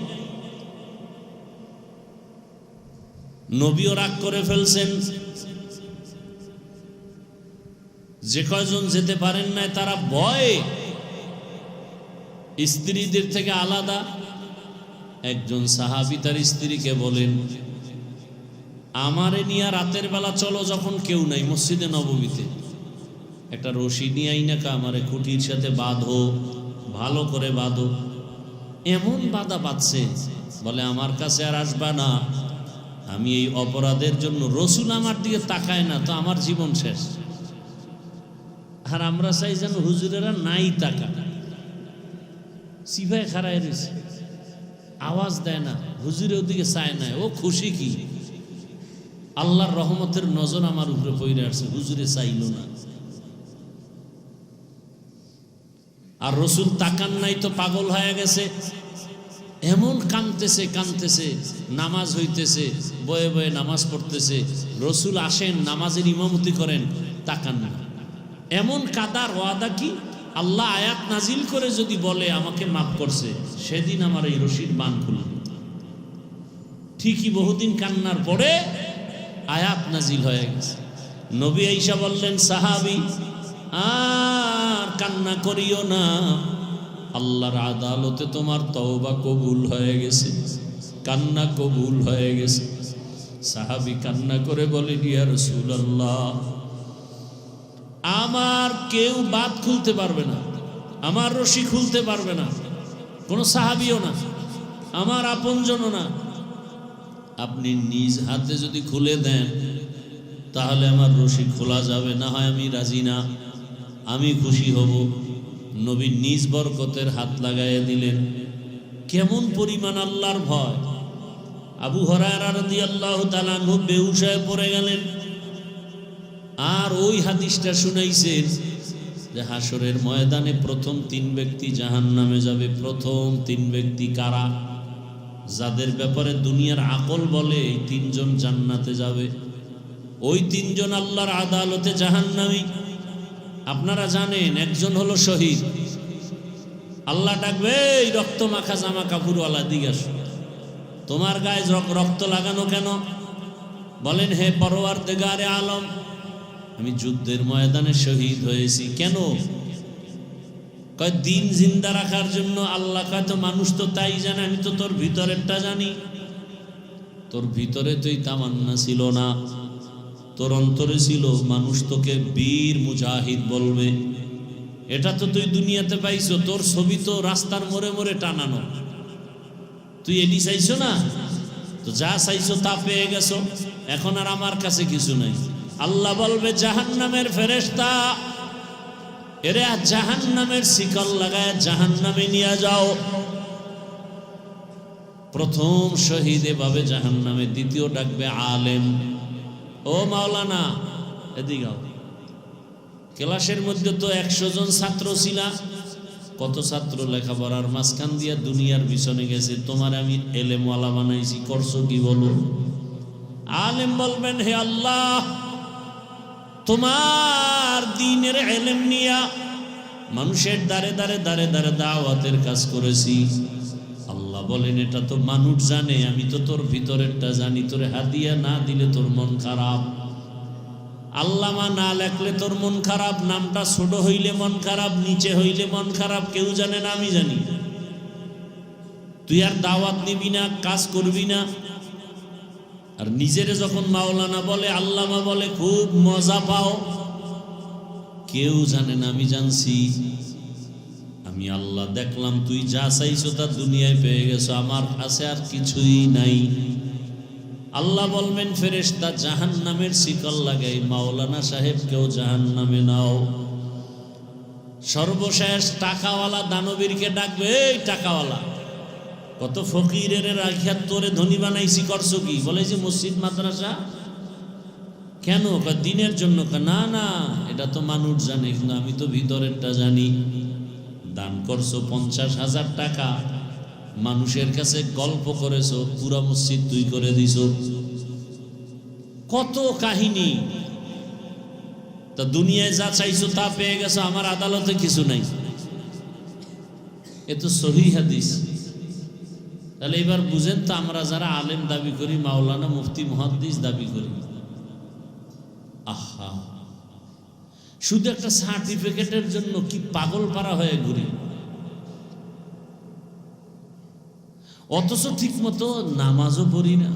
নবীও রাগ করে ফেলছেন। যে কয়জন যেতে পারেন নাই তারা ভয়ে স্ত্রীদের থেকে আলাদা। একজন সাহাবী তার স্ত্রীকে বলেন, আমারে নিয়ে রাতের বেলা চলো, যখন কেউ নাই মসজিদে নববীতে, একটা রশি নিয়ে আইনাকা আমারে খুঁটির সাথে বাঁধো, ভালো করে বাঁধো। এমন বাঁধা বাঁধছে, বলে আমার কাছে আর আসবা না, আমি এই অপরাধের জন্য, রসুল আমার দিকে তাকায় না তো আমার জীবন শেষ। আর আমরা চাই যেন হুজুরেরা নাই তাকা, সিভায় খাড়ায় রয়েছে, আওয়াজ দেয় না, হুজুরের ওদিকে চায় না। ও খুশি কি, আল্লাহর রহমতের নজর আমার উপরে পড়ে আসছে, হুজুরে চাইল না। আর রসুল তাকান নাই তো পাগল হয়ে গেছে, এমন কাঁদতেছে কাঁদতেছে, নামাজ হইতেছে, বয়ে বয়ে নামাজ পড়তেছে, রসুল আসেন নামাজের ইমামতি করেন, তাকান না। এমন কাদার ওয়াদা কি, আল্লাহ আয়াত নাজিল করে যদি বলে আমাকে মাফ করছে, সেদিন আমার এই রশির বান খুলল। ঠিকই বহুদিন কান্নার পরে আয়াত নাজিল হয়ে গেছে। নবী আয়েশা বললেন, সাহাবী আর কান্না করিও না, আল্লাহর আদালতে তোমার তওবা কবুল হয়ে গেছে, কান্না কবুল হয়ে গেছে। সাহাবী কান্না করে বলে, ইয়া রাসূলুল্লাহ, আমার কেউ বাত খুলতে পারবে না, আমার রশি খুলতে পারবে না, কোনো সাহাবীও না, আমার আপনজনও না। আপনি নিজ হাতে যদি খুলে দেন তাহলে আমার রশি খোলা যাবে, না হয় আমি রাজি না, আমি খুশি হব। নবী নিজ বরকতের হাত লাগাইয়া দিলেন। কেমন পরিমাণ আল্লাহর ভয়! আবু হুরায়রা রাদিয়াল্লাহু তাআলা আনহু বেহুশ হয়ে পড়ে গেলেন। আর ওই হাদিসটা শুনাইছেন যে হাসরের ময়দানে প্রথম 3 ব্যক্তি জাহান্নামে যাবে। প্রথম 3 ব্যক্তি কারা? যাদের ব্যাপারে দুনিয়ার আকল বলে এই 3 জন জান্নাতে যাবে, ওই 3 জন আল্লাহর আদালতে জাহান্নামী। আপনারা জানেন, একজন হলো শহীদ। আল্লাহ ডাকবে, এই রক্ত মাখা জামা কাপড়ওয়ালা দিকে আসো, তোমার গায়ে রক্ত লাগানো কেন? বলেন, হে পরওয়ারদিগারে আলম, আমি যুদ্ধের ময়দানে শহীদ হয়েছি। কেন? কয় দিন জিন্দা রাখার জন্য। আল্লাহ কয়, তো মানুষ তো তাই জানে, আমি তো তোর ভিতরেরটা জানি। তোর ভিতরে তো এই তামান্না ছিল না, তোর অন্তরে ছিল মানুষ তোকে বীর মুজাহিদ বলবে। এটা তো তুই দুনিয়াতে পাইছো, তোর ছবি তো রাস্তার মোড়ে মোড়ে টানানো। তুই এটি চাইছো না, তো যা চাইছো তা পেয়ে গেছো, এখন আর আমার কাছে কিছু নাই। আল্লাহ বলবে, জাহান্নামের ফেরেশতা, এরে জাহান্নামের শিকল লাগায় জাহান্নামে নিয়ে যাও। প্রথম শহীদ এভাবে জাহান্নামে, দ্বিতীয় ডাকবে আলেম, ও মাওলানা এদিকে আও। ক্লাসের মধ্যে তো 100 জন ছাত্র ছিল, কত ছাত্র লেখাপড়ার মাঝখান দিয়া দুনিয়ার পিছনে গেছে, তোমার আমি এলেমওয়ালা বানাইছি, করছো কি বলো? আলেম বলবেন, হে আল্লাহ, তোমার দ্বীনের ইলম নিয়া মানুষের দ্বারে দ্বারে দ্বারে দ্বারে দাওয়াতের কাজ করেছি। আল্লাহ বলেন, এটা তো মানুষ জানে, আমি তো তোর ভিতরেরটা জানি। তোর হাদিয়া না দিলে তোর মন খারাপ, আল্লামা না লেখলে তোর মন খারাপ, নামটা ছোট হইলে মন খারাপ, নিচে হইলে মন খারাপ, কেউ জানে না, আমি জানি। তুই আর দাওয়াত নিবি না, কাজ করবি না। আর নিজেরে যখন মাওলানা বলে, আল্লামা বলে, খুব মজা পাও। কেউ জানে না, আমি জানছি। আমি আল্লাহ দেখলাম তুই যা চাইছো তা দুনিয়ায় পেয়ে গেছো, আমার কাছে আর কিছুই নাই। আল্লাহ বলবেন, ফেরেশতা জাহান্নামের শিকল লাগাই মাওলানা সাহেবকেও জাহান্নামে নাও। সর্বশেষ টাকাওয়ালা দানবীরকে ডাকবে, এই টাকাওয়ালা, কত ফকিরের রাখিয়া তোরে ধনী বানাইছি, করছো কি? বলে যে মসজিদ মাদ্রাসা। কেন? দিনের জন্য। না না, এটা তো মানুষ জানে, কিন্তু আমি তো ভিতরেরটা জানি। দান করছো 50,000 টাকা, মানুষের কাছে গল্প করেছো, পুরা মসজিদ তুই করে দিছো। কত কাহিনী। তা দুনিয়ায় যা চাইছো তা পেয়ে গেছো, আমার আদালতে কিছু নাই। এ তো সহিহ হাদিস। তাহলে এবার বুঝেন তো আমরা যারা আলেম দাবি করি, মাওলানা মুফতি মুহাদ্দিস দাবি করি, আহা, শুধু একটা সার্টিফিকেটের জন্য কি পাগল পারা হয়ে ঘুরি, অথচ ঠিক মতো নামাজও পড়ি না।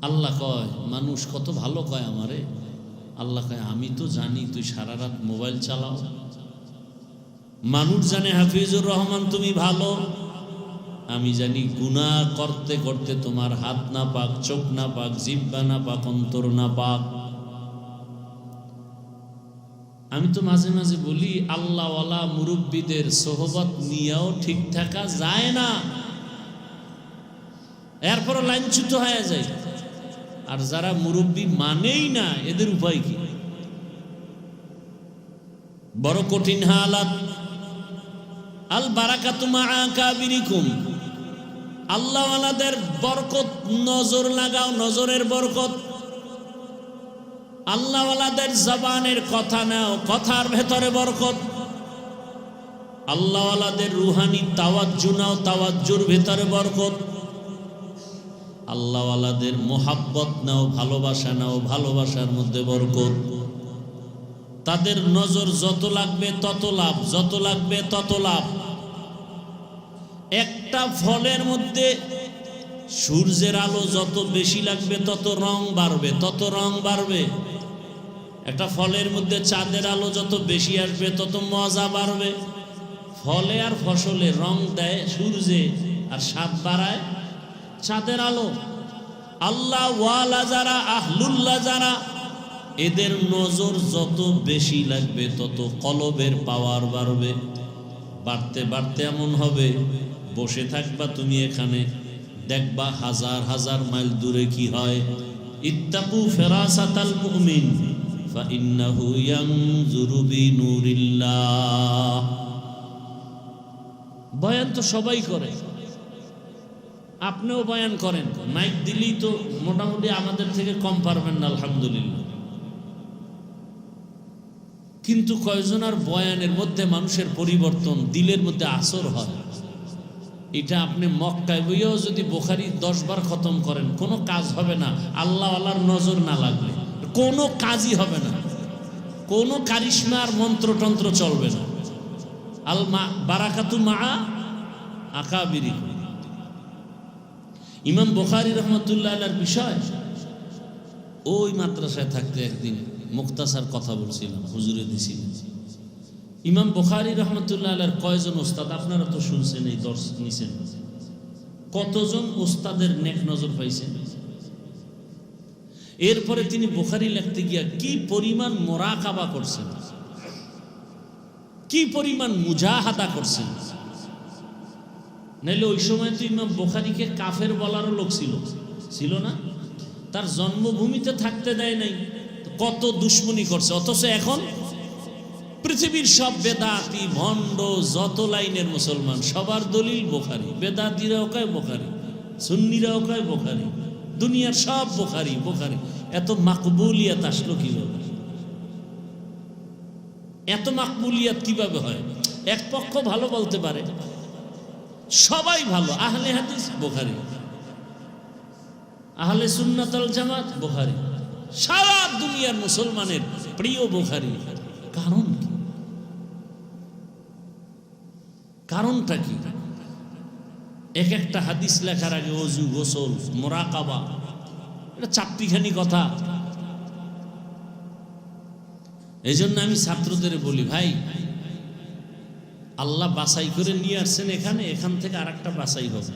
আল্লাহ কয়, মানুষ কত ভালো কয় আমারে, আল্লাহ কয় আমি তো জানি তুই সারা রাত মোবাইল চালাও। মানুষ জানে হাফিজুর রহমান তুমি ভালো, আমি জানি গুনাহ করতে করতে তোমার হাত না পাক, চোখ না পাক, জিহ্বা না পাক, অন্তর না পাক। আমি তো মাঝে মাঝে বলি আল্লাহওয়ালা মুরব্বীদের সোহবত নিয়েও ঠিক থাকা যায় না, এরপর লাইনচ্যুত হয়ে যায়। আর যারা মুরব্বী মানেই না, এদের উপায় কি? বড় কঠিন হালাত। আল বারাকাতু মা আকাবিরিকুম, আল্লাহওয়ালাদের বরকত নজর লাগাও, নজরের বরকত। আল্লাহওয়ালাদের জবানের কথা নাও, কথার ভেতরে বরকত। আল্লাহওয়ালাদের রুহানি তাওয়াজ্জু নাও, তাওয়াজ্জুর ভেতরে বরকত। আল্লাহওয়ালাদের মোহাব্বত নাও, ভালোবাসা নাও, ভালোবাসার মধ্যে বরকত। তাদের নজর যত লাগবে তত লাভ, যত লাগবে তত লাভ। একটা ফলের মধ্যে সূর্যের আলো যত বেশি লাগবে তত রং বাড়বে, তত রং বাড়বে। একটা ফলের মধ্যে চাঁদের আলো যত বেশি আসবে তত মজা বাড়বে। ফলে আর ফসলে রং দেয় সূর্যে, আর স্বাদ বাড়ায় চাঁদের আলো। আল্লাহ ওয়ালা যারা, আহলুল্লাহ যারা, এদের নজর যত বেশি লাগবে তত কলবের পাওয়ার বাড়বে। বাড়তে বাড়তে এমন হবে, বসে থাকবা তুমি এখানে, দেখবা হাজার হাজার মাইল দূরে কি হয়। ইত্তাকু ফিরাসাতাল মুমিন ফাইন্নাহু ইয়ানজুরু বিনুরিল্লাহ। বয়ান তো সবাই করে, আপনিও বয়ান করেন, মাইক দিলেই তো মোটামুটি আমাদের থেকে কম পারবেন না, আলহামদুলিল্লাহ। কিন্তু কয়জনার বয়ানের মধ্যে মানুষের পরিবর্তন, দিলের মধ্যে আসর হয়। এটা আপনি মক্কায় বইয়াও যদি বুখারী 10 বার খতম করেন, কোনো কাজ হবে না। আল্লাহ আল্লাহর নজর না লাগলে কোনো কাজই হবে না, কোনো কারিশমার মন্ত্রতন্ত্র চলবে না। আল মা বারাকাতু মা আকাবিরিকুম। ইমাম বুখারী রাহমাতুল্লাহ আলাইহির বিষয়, ওই মাদ্রাসায় থাকতে একদিন মুক্তাসার কথা বলছিলাম, হুজুরে দিছিলেন। ইমাম বুখারী রাহমাতুল্লাহ আলাইহির কয়জন ওস্তাদ আপনারা তো শুনছেন, এই দর্শ নিছেন, কতজন ওস্তাদের নেক নজর পাইছেন। এরপরে তিনি বুখারী লিখতে গিয়া কি পরিমাণ মুরাকাবা করছেন, কি পরিমাণ মুজাহাদা করছেন। নাইলে ওই সময় তো ইমাম বুখারীকে কাফের বলারও লোক ছিল না, তার জন্মভূমিতে থাকতে দেয় নাই, কত দুশ্মনী করছে। অথচ এখন পৃথিবীর সব বেদাতি ভণ্ড যত লাইনের মুসলমান সবার দলিল বুখারী। বেদাতিরাও কয় বুখারী, সুন্নিরাও কয় বুখারী, দুনিয়ার সব বুখারী বুখারী। এত মাকবুলিয়াত আসলো কিভাবে? এত মাকবুলিয়াত কিভাবে হয়? এক পক্ষ ভালো বলতে পারে, সবাই ভালো, আহলে হাদিস বুখারী, আহলে সুন্নাত ওয়াল জামাত বুখারী, সারা দুনিয়ার মুসলমানের প্রিয় বুখারী। কারণ কি? কারণটা কি? এক একটা হাদিস লেখার আগে ওযু, গোসল, মুরাকাবা, এটা চারটিখানি কথা। এই জন্য আমি ছাত্রদের বলি, ভাই আল্লাহ বাছাই করে নিয়ে আসছেন এখানে, এখান থেকে আর একটা বাছাই হবে।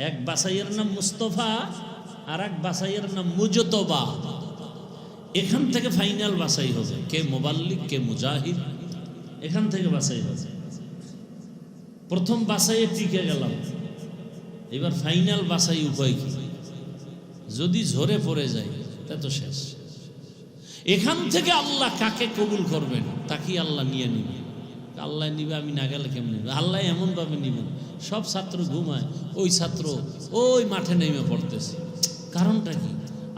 এক বাছাইয়ের নাম মুস্তফা, আর এক বাছাইয়ের নাম মুজতবা। এখান থেকে ফাইনাল বাছাই হবে, কে মুবাল্লিগ, কে মুজাহিদ, এখান থেকে বাছাই হবে। প্রথম বাছাইয়ে টিকে গেলাম, এবার ফাইনাল বাছাই উপায় কি? যদি ঝরে পড়ে যায় তা তো শেষ। এখান থেকে আল্লাহ কাকে কবুল করবেন তাকেই আল্লাহ নিয়ে নিবে। আল্লাহ নিবে, আমি না গেলে কেমন নিবে? আল্লাহ এমনভাবে নিবেন, সব ছাত্র ঘুমায়, ওই ছাত্র ওই মাঠে নেমে পড়তেছে। কারণটা কি?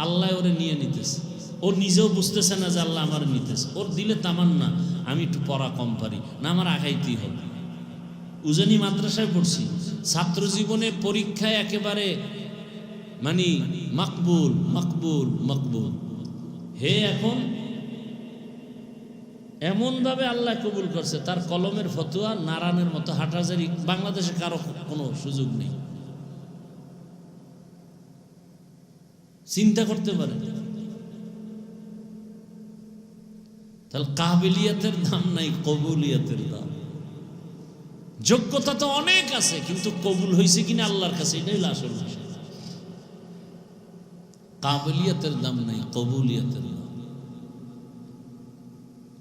আল্লাহ ওরে নিয়ে নিতেছে, ও নিজেও বুঝতেছে না যে আল্লাহ আমার নিতেছে। ওর দিলে তামান্না আমি একটু পড়া কম পারি না, আমার আগাইতেই হবে। উজানি মাদ্রাসায় পড়ছি, ছাত্র জীবনে পরীক্ষায় একেবারে মানে মাকবুল মাকবুল মাকবুল। হে এখন এমনভাবে আল্লাহ কবুল করছে, তার কলমের ফতোয়া নারায়ণের মতো হাঁটাজারি বাংলাদেশে কারো কোনো সুযোগ নেই। চিন্তা করতে পারে, তাহলে কাবিলিয়াতের দাম নাই, কবুলিয়াতের দাম। যোগ্যতা তো অনেক আছে, কিন্তু কবুল হয়েছে কিনা আল্লাহর কাছে, এটাই আসল বিষয়। কাবিলিয়াতের দাম নাই, কবুলিয়াতের দাম।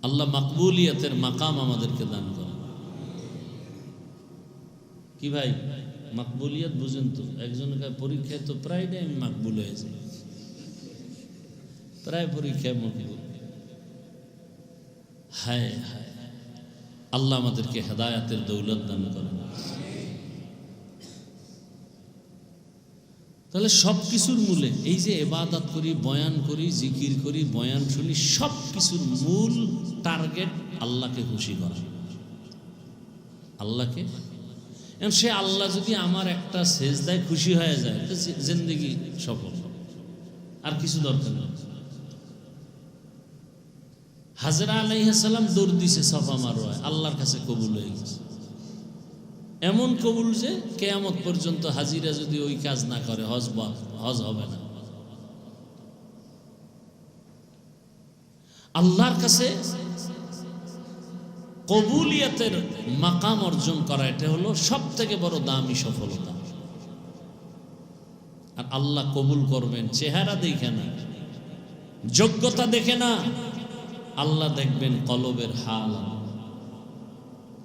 আল্লাহ মাকবুলিয়াতের মাকাম আমাদেরকে দান করে। কি ভাই, মাকবুলিয়াত বুঝেন তো? একজনকে পরীক্ষায় তো প্রায় আমি মাকবুল হয়েছে, প্রায় পরীক্ষায় মকবুল। হায় হায়, আল্লাহ আমাদেরকে হেদায়াতের দৌলত দান করেন। তাহলে সব কিছুর মূলে এই যে ইবাদত করি, বয়ান করি, জিকির করি, বয়ান শুনি, সব কিছুর মূল টার্গেট আল্লাহকে খুশি করা। আল্লাহকে, সে আল্লাহ যদি আমার একটা সেজদায় খুশি হয়ে যায়, তো জিন্দেগি সফল, আর কিছু দরকার নেই। হাজরা আলাইহিস সালাম দৌড় দিছে সাফা মারওয়ায়, আল্লাহর কাছে কবুল হয়ে গেছে। এমন কবুল যে কিয়ামত পর্যন্ত হাজিরা যদি ওই কাজ না করে হজ হবে না। আল্লাহর কাছে কবুলিয়াতের মাকাম অর্জন করা, এটা হলো সব থেকে বড় দামি সফলতা। আর আল্লাহ কবুল করবেন চেহারা দেখে না, যোগ্যতা দেখে না, আল্লাহ দেখবেন কলবের হাল।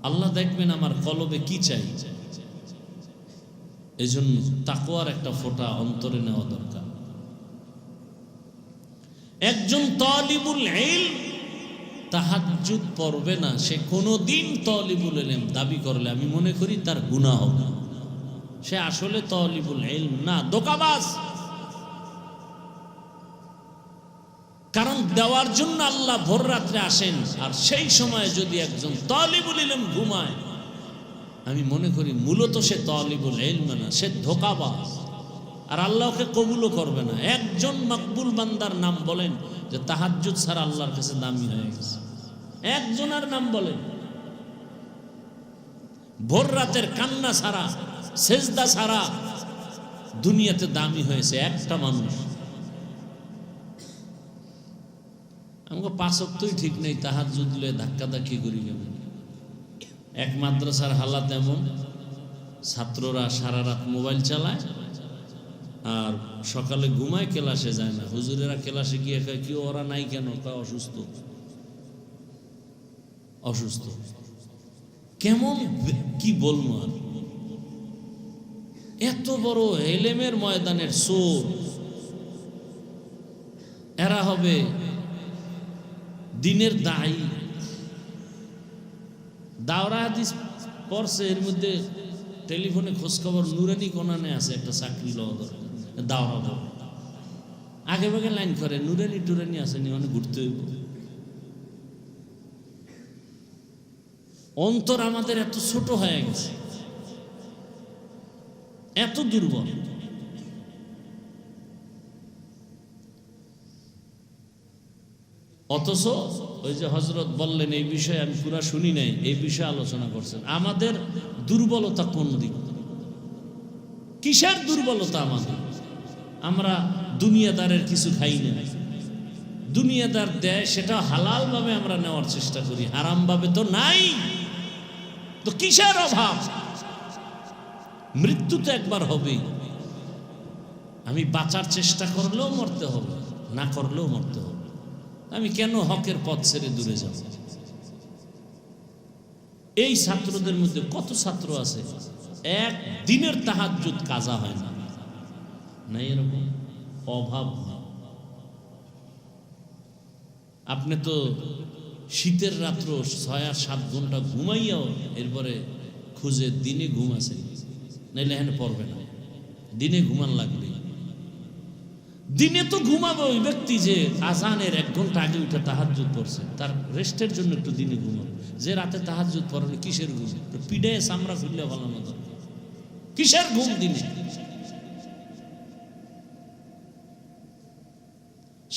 আল্লাহ দেখবেন আমার কলবে কি চাই। এই জন্য তাকওয়ার একটা ফোঁটা অন্তরে নেওয়া দরকার। একজন তালিবুল ইলম তাহাজ্জুদ পড়বে না, সে কোনোদিন তালিবুল ইলম দাবি করলে আমি মনে করি তার গুনাহ হবে। সে আসলে তালিবুল ইলম না, ধোঁকাবাজ। কারণ দেওয়ার জন্য আল্লাহ ভোর রাত্রে আসেন, আর সেই সময় যদি একজন তালিবুল ইলম ঘুমায়, আমি মনে করি মূলত সে তালিবুল ইলম না, সে ধোঁকাবাজ। আর আল্লাহকে কবুলও করবে না। একজন মকবুল বান্দার নাম বলেন যে তাহাজ্জুদ ছাড়া আল্লাহর কাছে দামি হয়ে গেছে। একজনের নাম বলেন, ভোর রাতের কান্না ছাড়া, সেজদা ছাড়া দুনিয়াতে দামি হয়েছে একটা মানুষ। আমাকে 5 ওয়াক্তই ঠিক নেই, তাহাজ্জুদ লয়ে ধাক্কাধাক্কি করি কেমন। এক মাদ্রাসার হালাত এমন, ছাত্ররা সারা রাত মোবাইল চালায় আর সকালে ঘুমায়, ক্লাসে যায় না। হুজুরেরা ক্লাসে গিয়ে কয় কি ওরা নাই কেন? কয় অসুস্থ। অসুস্থ কেমন, কি বলবো আর। এত বড় এলেমের ময়দানের সোর, এরা হবে দিনের দায়ী। দাওরা হাদিস পড়ছে, এর মধ্যে টেলিফোনে খোঁজখবর নুরানি কোনানে আছে একটা চাকরি লওয়া দরকার, দাওরা দাও। আগে ভাগে লাইন করে নুরানি টুরানি আসেনি, মানে ঘুরতে হইব। অন্তর আমাদের এত ছোট হয়ে গেছে, এত দুর্বল। অথচ ওই যে হযরত বললেন, এই বিষয়ে আমি পুরা শুনি নাই, এই বিষয়ে আলোচনা করছেন। আমাদের দুর্বলতা কোন দিক? কিসের দুর্বলতা আমাদের? আমরা দুনিয়াদারের কিছু খাই না, দুনিয়াদার দেয় সেটা হালাল ভাবে আমরা নেওয়ার চেষ্টা করি, হারাম ভাবে তো নাই। তো কিসের অভাব? মৃত্যু তো একবার হবেই। আমি বাঁচার চেষ্টা করলেও মরতে হবে, না করলেও মরতে হবে। আমি কেন হকের পথ ছেড়ে দূরে যাব? এই ছাত্রদের মধ্যে কত ছাত্র আছে এক দিনের তাহাজ্জুদ কাজা হয় না, নাই এরকম অভাব না। আপনি তো শীতের রাত্র 6 আর 7 ঘন্টা ঘুমাইয়াও এরপরে খুঁজে দিনে ঘুম আছে, নাইলে এখানে পড়বে না। দিনে ঘুমান লাগবে। দিনে তো ঘুমাবে ওই ব্যক্তি যে আজানের 1 ঘন্টা আগে উঠে তাহাজ্জুদ পড়ছে, তার রেস্টের জন্য একটু দিনে ঘুমাবে। যে রাতে তাহাজ্জুদ পড়ে কিসের ঘুম? পিঠে চামড়া খুললে ভালো মতো, কিসের ঘুম দিনে?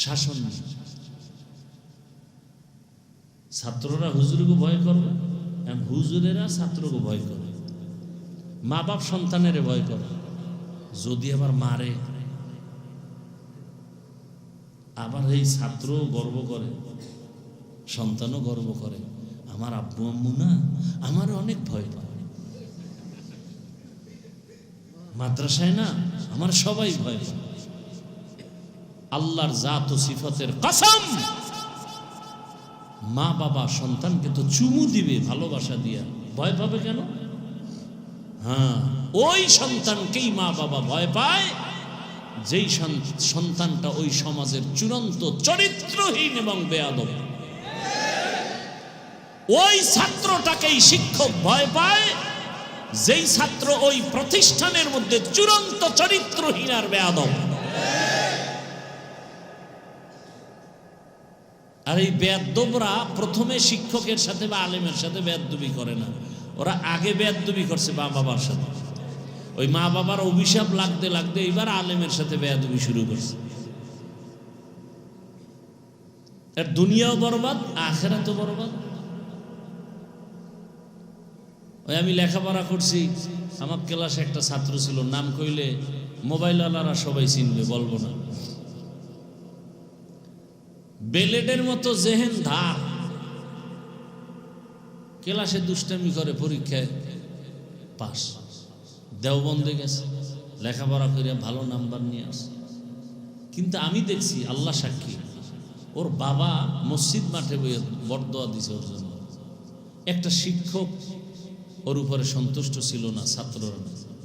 শাসন নেই। ছাত্ররা হুজুরকে ভয় করবে, হুজুরেরা ছাত্রকে ভয় করে, মা বাপ সন্তানের ভয় করে। যদি আবার মারে, আবার এই ছাত্র গর্ব করে, সন্তানও গর্ব করে, আমার আব্বু আম্মু না আমার অনেক ভয় পায়, মাদ্রাসায় না আমার সবাই ভয় পায়। আল্লাহর জাত ও সিফাতের কসম, মা বাবা সন্তানকে তো চুমু দিবে ভালোবাসা দিয়া, ভয় পাবে কেন? হ্যাঁ, ওই সন্তানকেই মা বাবা ভয় পায় যেই সন্তানটা ওই সমাজের চূড়ান্ত চরিত্রহীন এবং বেয়াদব। ওই ছাত্রটাকেই শিক্ষক ভয় পায় যেই ছাত্র ওই প্রতিষ্ঠানের মধ্যে চূড়ান্ত চরিত্রহীন আর বেয়াদব। আর এই বেয়াদবরা প্রথমে শিক্ষকের সাথে বা আলেমের সাথে বেয়াদবি করে না, ওরা আগে বেয়াদবি করছে মা বাবার সাথে। ওই মা বাবার অভিশাপ লাগতে লাগতে এবার আলেমের সাথে বেয়াদবি শুরু করছে। এর দুনিয়াও বরবাদ, আখিরাতও বরবাদ। ওই আমি লেখাপড়া করছি, আমার ক্লাসে একটা ছাত্র ছিল, নাম কইলে মোবাইলওয়ালারা সবাই চিনবে, বলবো না। বেলেডের মতো জেহেন ধার, ক্লাসে দুষ্টামি করে, পরীক্ষায় পাস, দেওবন্দে গেছে, লেখাপড়া করে ভালো নাম্বার নিয়ে আসে। কিন্তু আমি দেখছি, আল্লাহ সাক্ষী, ওর বাবা মসজিদ মাঠে বরদোয়া দিছে ওর জন্য। একটা শিক্ষক ওর উপরে সন্তুষ্ট ছিল না, ছাত্ররা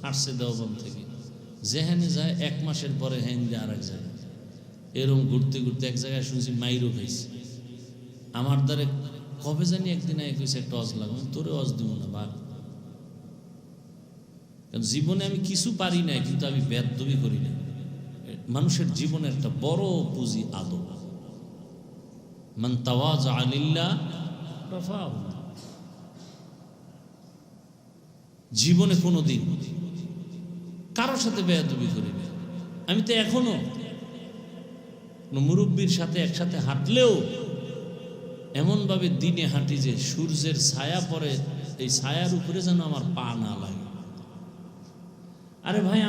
আসছে দেওবন্দ থেকে, যেখানে যায় 1 মাসের পরে হ্যান দিয়ে আর এক জায়গায়, এরকম ঘুরতে ঘুরতে এক জায়গায় শুনছি মাইরও খাইছে। আমার দ্বারে কবে জানি একদিন আগে কইছে একটা অজ লাগবে, তোরে অজ দিব না বাঘ, কারণ জীবনে আমি কিছু পারি নাই, কিন্তু আমি বেয়াদবি করি না। মানুষের জীবনে একটা বড় পুঁজি আদব। মান তাওয়াজা লিল্লাহ রাফাহু। জীবনে কোনোদিন কারোর সাথে বেয়াদবি করি না। আমি তো এখনো মুরব্বীর সাথে একসাথে হাঁটলেও এমনভাবে দিনে হাঁটি যে সূর্যের ছায়া পড়ে, এই ছায়ার উপরে যেন আমার পা না লাগে। আরে ভাই,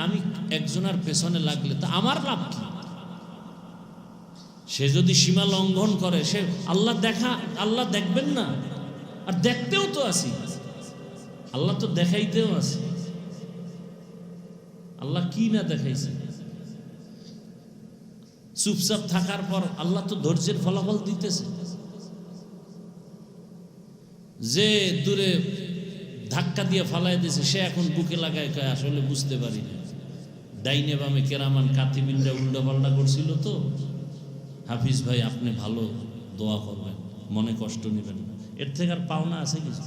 আমি একজনের পেছনে লাগলে তা আমার লাভ কি? সে যদি সীমা লঙ্ঘন করে, সে আল্লাহ দেখবেন না? আর দেখতেও তো আছি, আল্লাহ তো দেখাইতেও আছে। আল্লাহ কি না দেখাইছে? চুপচাপ থাকার পর আল্লাহ তো ধৈর্যের ফলাফল দিতেছে। যে দূরে ধাক্কা দিয়ে ফালাই দিয়েছে, সে এখন বুকে লাগায় কয় আসলে বুঝতে পারি না, ডাইনে বামে কেরামান কাতিবিনরা উল্টা পাল্টা করছিল তো। হাফিজ ভাই, আপনি ভালো দোয়া করবেন, মনে কষ্ট নেবেন না। এর থেকে আর পাওনা আছে কিছু?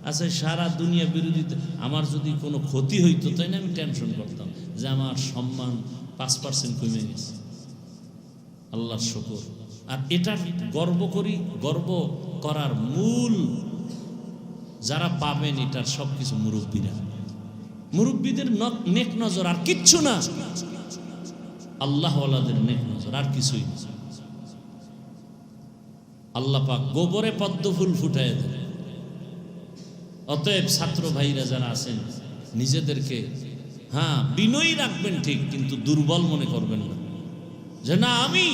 আচ্ছা, সারা দুনিয়া বিরোধিতা, আমার যদি কোনো ক্ষতি হইতো তাই না আমি টেনশন করতাম যে আমার সম্মান 5% কমে গেছে। আল্লাহর শুকর। আর এটার গর্ব করি, গর্ব করার মূল যারা পাবেন এটার সবকিছু মুরব্বীরা, মুরব্বীদের নেক নজর, আর কিচ্ছু না। আল্লাহওয়ালাদের নেক নজর, আর কিছুই না। আল্লাহ পাক গোবরে পদ্ম ফুল ফুটায় দেন। অতএব ছাত্র ভাইরা যারা আছেন, নিজেদেরকে বিনয়ী রাখবেন ঠিক, কিন্তু দুর্বল মনে করবেন না যে না আমি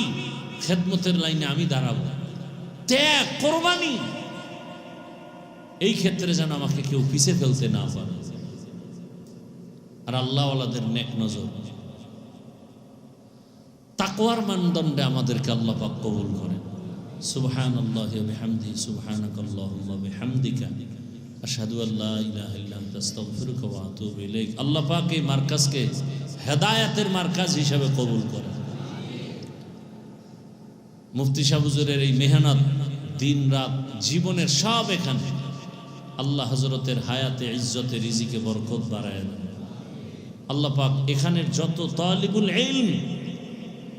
খেদমতের লাইনে আমি দাঁড়াবো। ত্যাগ, কোরবানি, এই ক্ষেত্রে যেন আমাকে কেউ পিছে ফেলতে না পারে। আর আল্লাহওয়ালাদের নেক নজর, তাকওয়ার মানদণ্ডে আমাদেরকে আল্লাহ পাক কবুল করেন। সুবহানাল্লাহি ওয়া বিহামদিহি, সুবহানাকাল্লাহুম্মা ওয়া বিহামদিকা, আশহাদু আল্লা ইলাহা ইল্লা আনতা আস্তাগফিরুকা ওয়া আতুবু ইলাইক। আল্লাহ পাক এই মার্কাজকে হেদায়েতের মার্কাজ হিসাবে কবুল করেন। মুফতি সাহেব হুজুরের এই মেহনত, দিন রাত, জীবনের সব এখানে আল্লাহ হযরতের হায়াতে, ইজ্জতে, রিজিকে বরকত বাড়ায় দেন। আল্লাহ পাক এখানের যত তালিবুল ইলম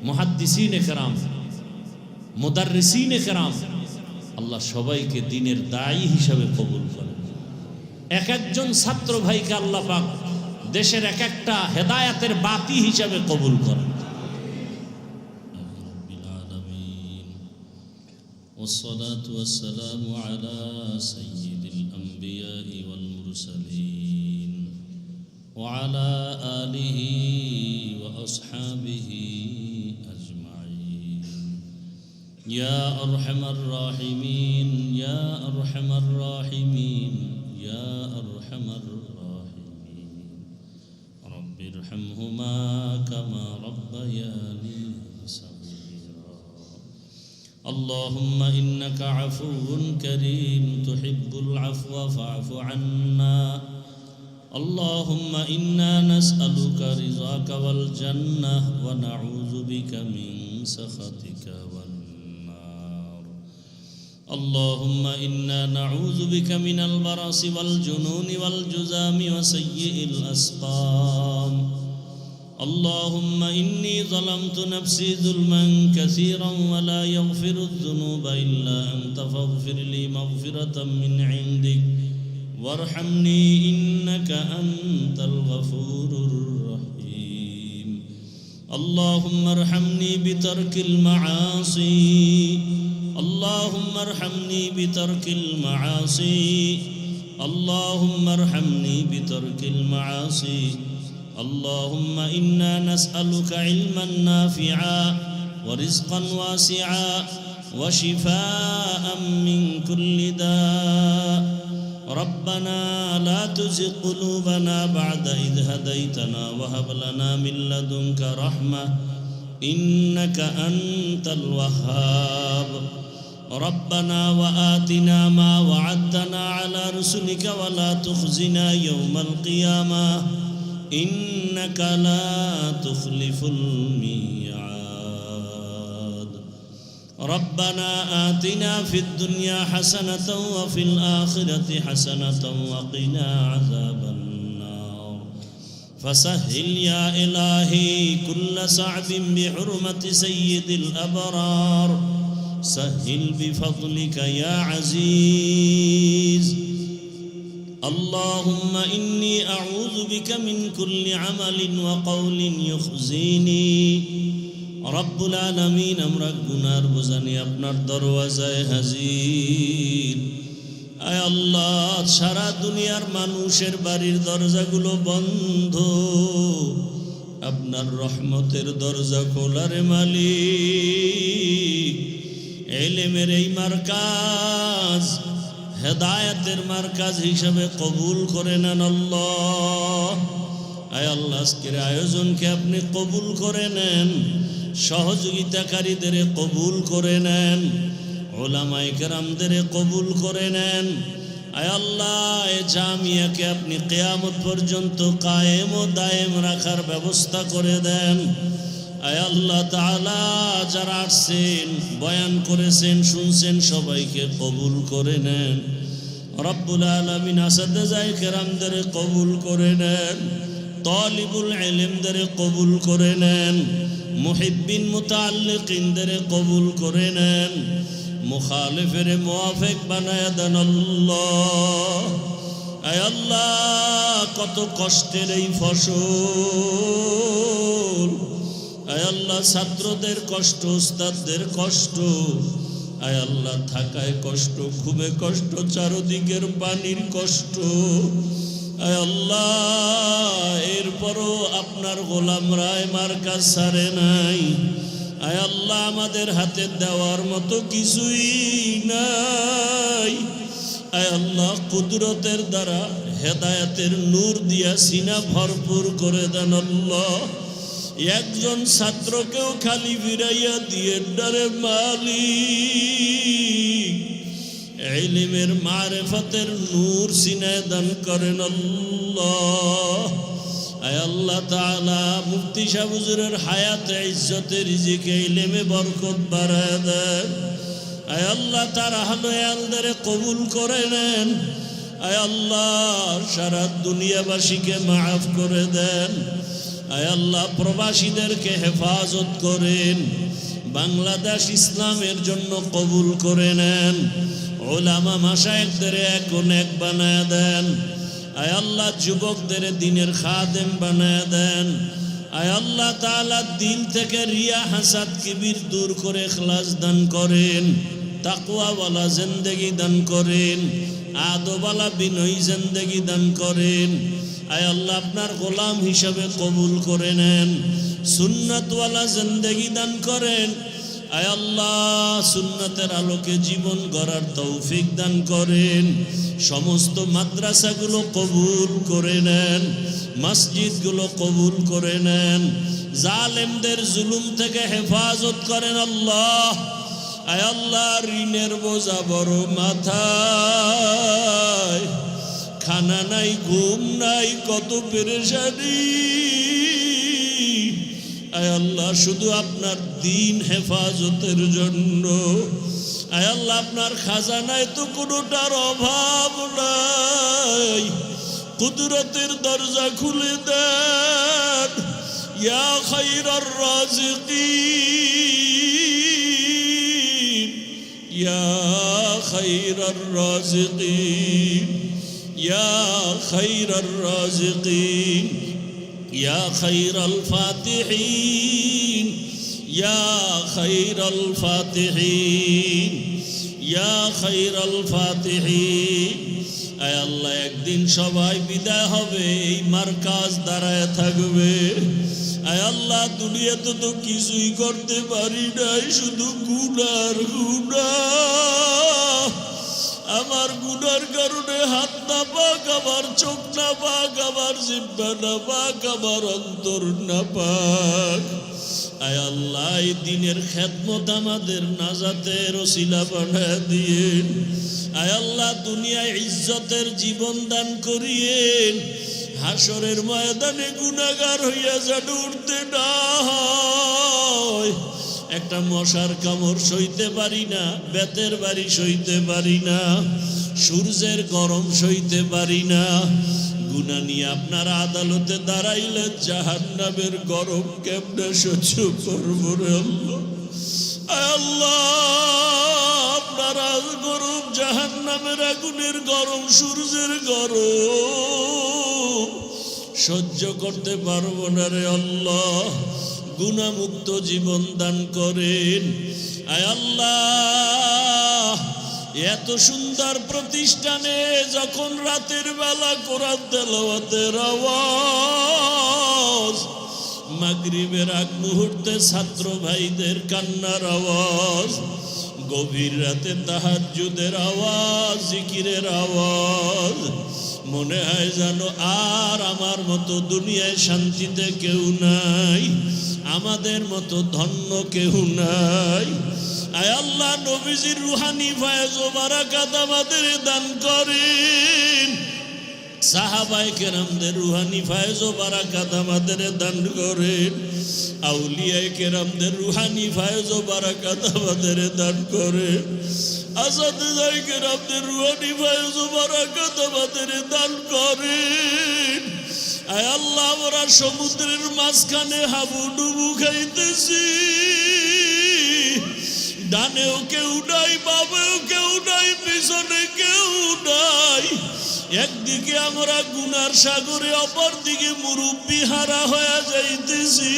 মুহাদ্দিসিনে কেরাম, মুদাররিসিনে কেরাম, আল্লাহ সবাইকে দ্বীনের দায়ী হিসাবে কবুল করেন। এক একজন ছাত্র ভাইকে আল্লাহ পাক দেশের এক একটা হেদায়াতের বাতি হিসাবে কবুল করেন। والصلاة والسلام على سيد الأنبياء والمرسلين وعلى آله وأصحابه أجمعين يا أرحم الراحمين يا أرحم الراحمين يا أرحم الراحمين رب ارحمهما كما ربياني صغيرا اللهم إنك عفو كريم تحب العفو فاعف عنا اللهم إنا نسألك رضاك والجنة ونعوذ بك من سخطك والنار اللهم إنا نعوذ بك من البرص والجنون والجذام وسيء الأسقام اللهم إني ظلمت نفسي ظلما كثيرا ولا يغفر الذنوب إلا أنت فاغفر لي مغفرة من عندك وارحمني إنك أنت الغفور الرحيم اللهم ارحمني بترك المعاصي اللهم ارحمني بترك المعاصي اللهم ارحمني بترك المعاصي اللهم إنا نسألك علما نافعا ورزقا واسعا وشفاء من كل داء ربنا لا تزغ قلوبنا بعد إذ هديتنا وهب لنا من لدنك رحمة إنك أنت الوهاب ربنا وآتنا ما وعدتنا على رسلك ولا تخزنا يوم القيامة إنك لا تخلف الميعاد ربنا آتنا في الدنيا حسنة وفي الآخرة حسنة وقنا عذاب النار فسهل يا إلهي كل صعب بحرمة سيد الأبرار سهل بفضلك يا عزيز اللهم إني أعوذ بك من كل عمل وقول يخزيني رب العالمين আমরা গুনার বোঝানি আপনার দরওয়াজায় হাজির আয় আল্লাহ সারা দুনিয়ার মানুষের বাড়ির দরজাগুলো বন্ধ আপনার রহমতের দরজা খোলারে মালিক ইলমের এই মারকাজ হেদায়েতের মারকাজ হিসাবে কবুল করে নেন আল্লাহ আয় আল্লাহ আজকের আয়োজনকে আপনি কবুল করে নেন সহযোগিতাকারীদের কবুল করে নেন উলামায়ে কেরামদের কবুল করে নেন আয় আল্লাহ এই জামিয়াকে আপনি কিয়ামত পর্যন্ত কায়েম ও দায়েম রাখার ব্যবস্থা করে দেন আয় আল্লাহ তাআলা যারা আসছেন বয়ান করেছেন শুনছেন সবাইকে কবুল করে নেন রব্বুল আলামিন আসাদায়ে কেরামদের কবুল করে নেন তালিবুল ইলমদের কবুল করে নেন মুহিব্বিন মুতাআল্লিকিনদের কবুল করে নেন মুখালিফের মুওয়াফিক বানায় দেন আল্লাহ আয় আল্লাহ কত কষ্টের এই ফসল আয় আল্লাহ ছাত্রদের কষ্ট উস্তাদদের কষ্ট আয় আল্লাহ থাকায় কষ্ট ঘুমে কষ্ট চারদিকের পানির কষ্ট আয় আল্লাহ এরপরও আপনার গোলামরা মার্কাজ ছাড়ে নাই আয় আল্লাহ আমাদের হাতে দেওয়ার মতো কিছুই নাই আয় আল্লাহ কুদরতের দ্বারা হেদায়েতের নূর দিয়া সিনা ভরপুর করে দেন আল্লাহ একজন ছাত্রকেও খালি ফিরাইয়া দিয়ে ডরে মালিক ইলমের মারিফতের নূর সিনায় দান করেন আল্লাহ আয় আল্লাহ তাআলা মুফতি সাহেব হুজুরের হায়াতে ইজ্জতে রিজিকে ইলমে বরকত বাড়ায় দেন আয় আল্লাহ তার আহলে আলদের কবুল করে নেন আয় আল্লাহ সারা দুনিয়াবাসীকে মাফ করে দেন আয় আল্লাহ প্রবাসীদেরকে হেফাজত করেন, বাংলাদেশ ইসলামের জন্য কবুল করে নেন, ওলামা মাশায়েখদের এখন এক বানায় দেন। আয় আল্লাহ যুবকদের দ্বীনের খাদেম বানায় দেন। আয় আল্লাহ তাআলা দিল থেকে রিয়া হাসাদ কিবির দূর করে ইখলাস দান করেন, তাকওয়াওয়ালা জিন্দেগি দান করেন, আদবওয়ালা বিনয়ী জিন্দেগি দান করেন। আয় আল্লাহ আপনার গোলাম হিসাবে কবুল করে নেন, সুন্নাতওয়ালা জিন্দেগি দান করেন। আয় আল্লাহ সুন্নাতের আলোকে জীবন গড়ার তৌফিক দান করেন। সমস্ত মাদ্রাসাগুলো কবুল করে নেন, মসজিদগুলো কবুল করে নেন, জালেমদের জুলুম থেকে হেফাজত করেন আল্লাহ। আয় আল্লাহ ঋণের বোঝা বড় মাথায়, খানা নাই ঘুম নাই কত পেরেশানি। আয় আল্লাহ শুধু আপনার দিন হেফাজতের জন্য। আয় আল্লাহ আপনার খাজানায় তো কোনোটার অভাব নাই, কুদরতের দরজা খুলে দেন। ইয়া খায়রার রাজিকিন, ইয়া খায়রার রাজিকিন, ইয়া খায়রার রাজিকিন, ইয়া খায়রাল ফাতিহিন, ইয়া খায়রাল ফাতিহিন, ইয়া খায়রাল ফাতিহিন। আয় আল্লাহ একদিন সবাই বিদায় হবে, এই মার্কাজ দাঁড়ায় থাকবে। আয় আল্লাহ দুনিয়াতে তো কিছুই করতে পারি নাই, শুধু গুনার গুনাহ। আমার গুনার কারণে হাত না পাক, আমার চোখ না পাক, আমার জিহ্বা না পাক, আমার অন্তর না পাক। আয় আল্লাহ এই দিনের খেদমত আমাদের নাজাতের ওসিলা বানায় দিয়েন। আয় আল্লাহ দুনিয়ায় ইজ্জতের জীবন দান করিয়েন, হাসরের ময়দানে গুনাহগার হইয়া যেন উঠতে না হয়। একটা মশার কামড় সইতে পারি না, বেতের বাড়ি সইতে পারি না, সূর্যের গরম সইতে পারি না। গুনাহ নিয়ে আপনার আদালতে দাঁড়াইলে জাহান্নামের গরম কেমনে সহ্য করবো রে আল্লাহ। আয় আল্লাহ আপনার গরম, জাহান্নামের আগুনের গরম, সূর্যের গরম সহ্য করতে পারবো না রে আল্লাহ। গুনাহমুক্ত জীবন দান করেন। আয় আল্লাহ এত সুন্দর প্রতিষ্ঠানে যখন রাতের বেলা কোরআন তেলাওয়াতের আওয়াজ, মাগরিবের আগ মুহূর্তে ছাত্র ভাইদের কান্নার আওয়াজ, গভীর রাতে তাহাজ্জুদের আওয়াজ, জিকিরের আওয়াজ, মনে হয় যেন আর আমার মতো দুনিয়ায় শান্তিতে কেউ নাই, আমাদের মতো ধন্য কেউ নাই। আয় আল্লাহ নবীজির রুহানি ফয়েজ ও বারাকাত আমাদের দান করেন, সাহাবায়ে কেরামদের রুহানি ফয়েজ ও বারাকাত আমাদের দান করেন, আউলিয়ায়ে কেরামদের রুহানি ফয়েজ ও বারাকাত আমাদের দান করেন, আসাতিজায়ে কেরামদের রুহানি ফয়েজ ও বারাকাত আমাদের দান করেন। আয় আল্লাহ আমরা সমুদ্রের মাঝখানে হাবুডুবু খাইতেছি, ডানেও কেউ নাই, বামেও কেউ নাই, পিছনে কেউ নাই। একদিকে আমরা গুনার সাগরে, অপরদিকে মুরব্বি হারা হয়ে যাইতেছি।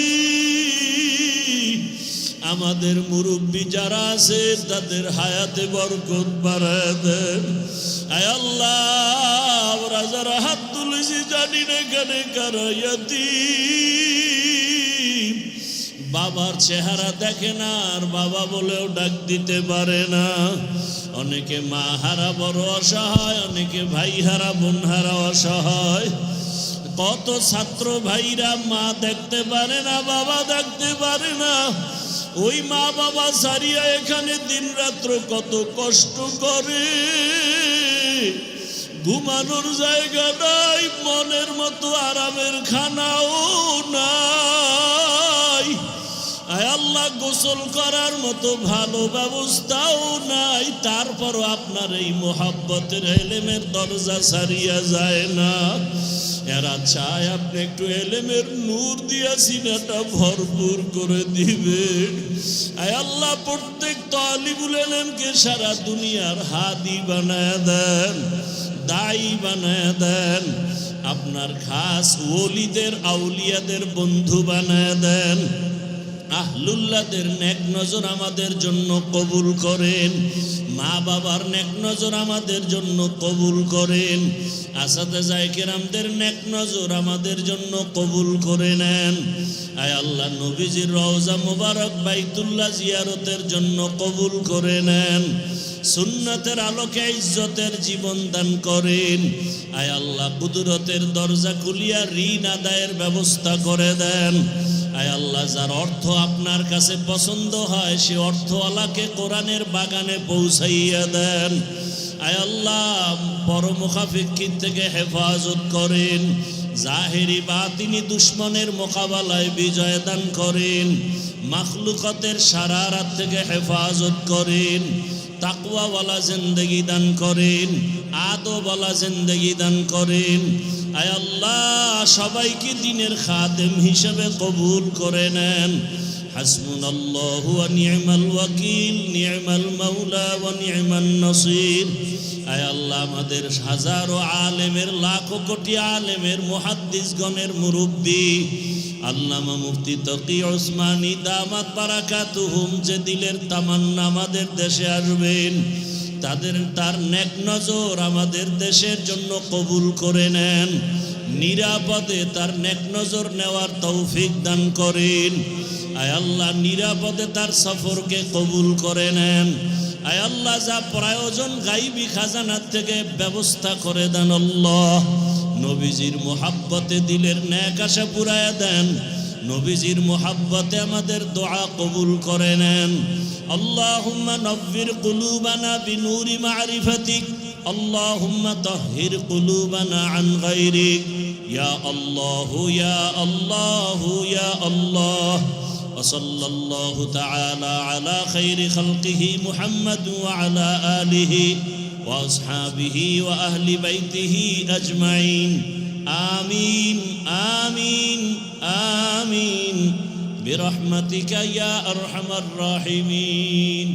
আমাদের মুরব্বি যারা আছে তাদের হায়াতে বরকত বাড়ায় দেন। আয় আল্লাহ আমরা যারা হাত তুলেছি জানি না এখানে কারা ইয়াতীম, বাবার চেহারা দেখে না আর বাবা বলেও ডাক দিতে পারে না। অনেকে মা হারা বড় অসহায়, অনেকে ভাই হারা বোন হারা অসহায়। কত ছাত্র ভাইরা মা দেখতে পারে না, বাবা দেখতে পারে না, ওই মা বাবা সারিয়া এখানে দিন রাত্র কত কষ্ট করে। ঘুমানোর জায়গা নাই, মনের মতো আরামের খানাও নাই। আয় আল্লাহ গোসল করার মতো ভালো ব্যবস্থাও নাই, তারপরও আপনার এই মোহাব্বতের ইলমের দরজা ছাড়িয়া যায় না। এরা চায় আপনি একটু এলেমের নূর দিয়া সিনাটা ভরপুর করে দিবেন। আয় আল্লাহ প্রত্যেক তালিবুল ইলমকে সারা দুনিয়ার হাদি বানায় দেন, দায়ী বানায় দেন, আপনার খাস ওলিদের আউলিয়াদের বন্ধু বানায় দেন। আহলুল্লাহদের নেক নজর আমাদের জন্য কবুল করেন, মা বাবার নেক নজর আমাদের জন্য কবুল করেন, আসাতেজায়ে কেরামদের নেক নজর আমাদের জন্য কবুল করে নেন। আয় আল্লাহ নবীজির রওজা মুবারক বাইতুল্লাহ জিয়ারতের জন্য কবুল করে নেন। সুন্নাতের আলোকে ইজ্জতের জীবন দান করেন। আয় আল্লাহ কুদরতের দরজা খুলিয়া ঋণ আদায়ের ব্যবস্থা করে দেন। আয় আল্লাহ যার অর্থ আপনার কাছে পছন্দ হয় সে অর্থওয়ালাকে কোরআনের বাগানে পৌঁছাইয়া দেন। আয় আল্লাহ পরমুখাফিকির থেকে হেফাজত করেন, জাহেরি বাতিনি দুশ্মনের মোকাবেলায় বিজয় দান করেন, মাখলুকাতের শারারাত থেকে হেফাজত করেন, তাকওয়াওয়ালা জিন্দেগি দান করেন, আদবওয়ালা জিন্দেগি দান করেন। আয় আল্লাহ সবাইকে দ্বীনের খাদেম হিসেবে কবুল করে নেন। হাসবুনাল্লাহু ওয়া নি'মাল ওয়াকিল, নি'মাল মাওলা ওয়া নি'মান নাসির। আয় আল্লাহ আমাদের হাজারো আলেমের, লাখো কোটি আলেমের, মুহাদ্দিসগণের মুরব্বী আল্লামা মুফতি তকি ওসমানী দামাত বারাকাতুহুম যে দিলের তামান্না আমাদের দেশে আসবেন, তার নেক নজর আমাদের দেশের জন্য কবুল করে নেন। নিরাপদে তার নেক নজর নেওয়ার তৌফিক দান করেন। আয় আল্লাহ নিরাপদে তার সফরকে কবুল করে নেন। আয় আল্লাহ যা প্রয়োজন গাইবি খাজানার থেকে ব্যবস্থা করে দেন। আল্লাহ নবীজির মোহাব্বতে দিলের নেক আশা পুরায়া দেন। নবীজির মোহাব্বতে আমাদের দোয়া কবুল করে নেন। আল্লাহুম্মা নব্বির কুলুবানা বিনূরি মারিফাতিক, আল্লাহুম্মা তাহহির কুলুবানা আন গায়রিক। ইয়া আল্লাহ ইয়া আল্লাহ ইয়া আল্লাহ। وصلى الله تعالى على خير خلقه محمد وعلى آله وأصحابه وأهل بيته أجمعين. آمين آمين آمين برحمتك يا أرحم الراحمين.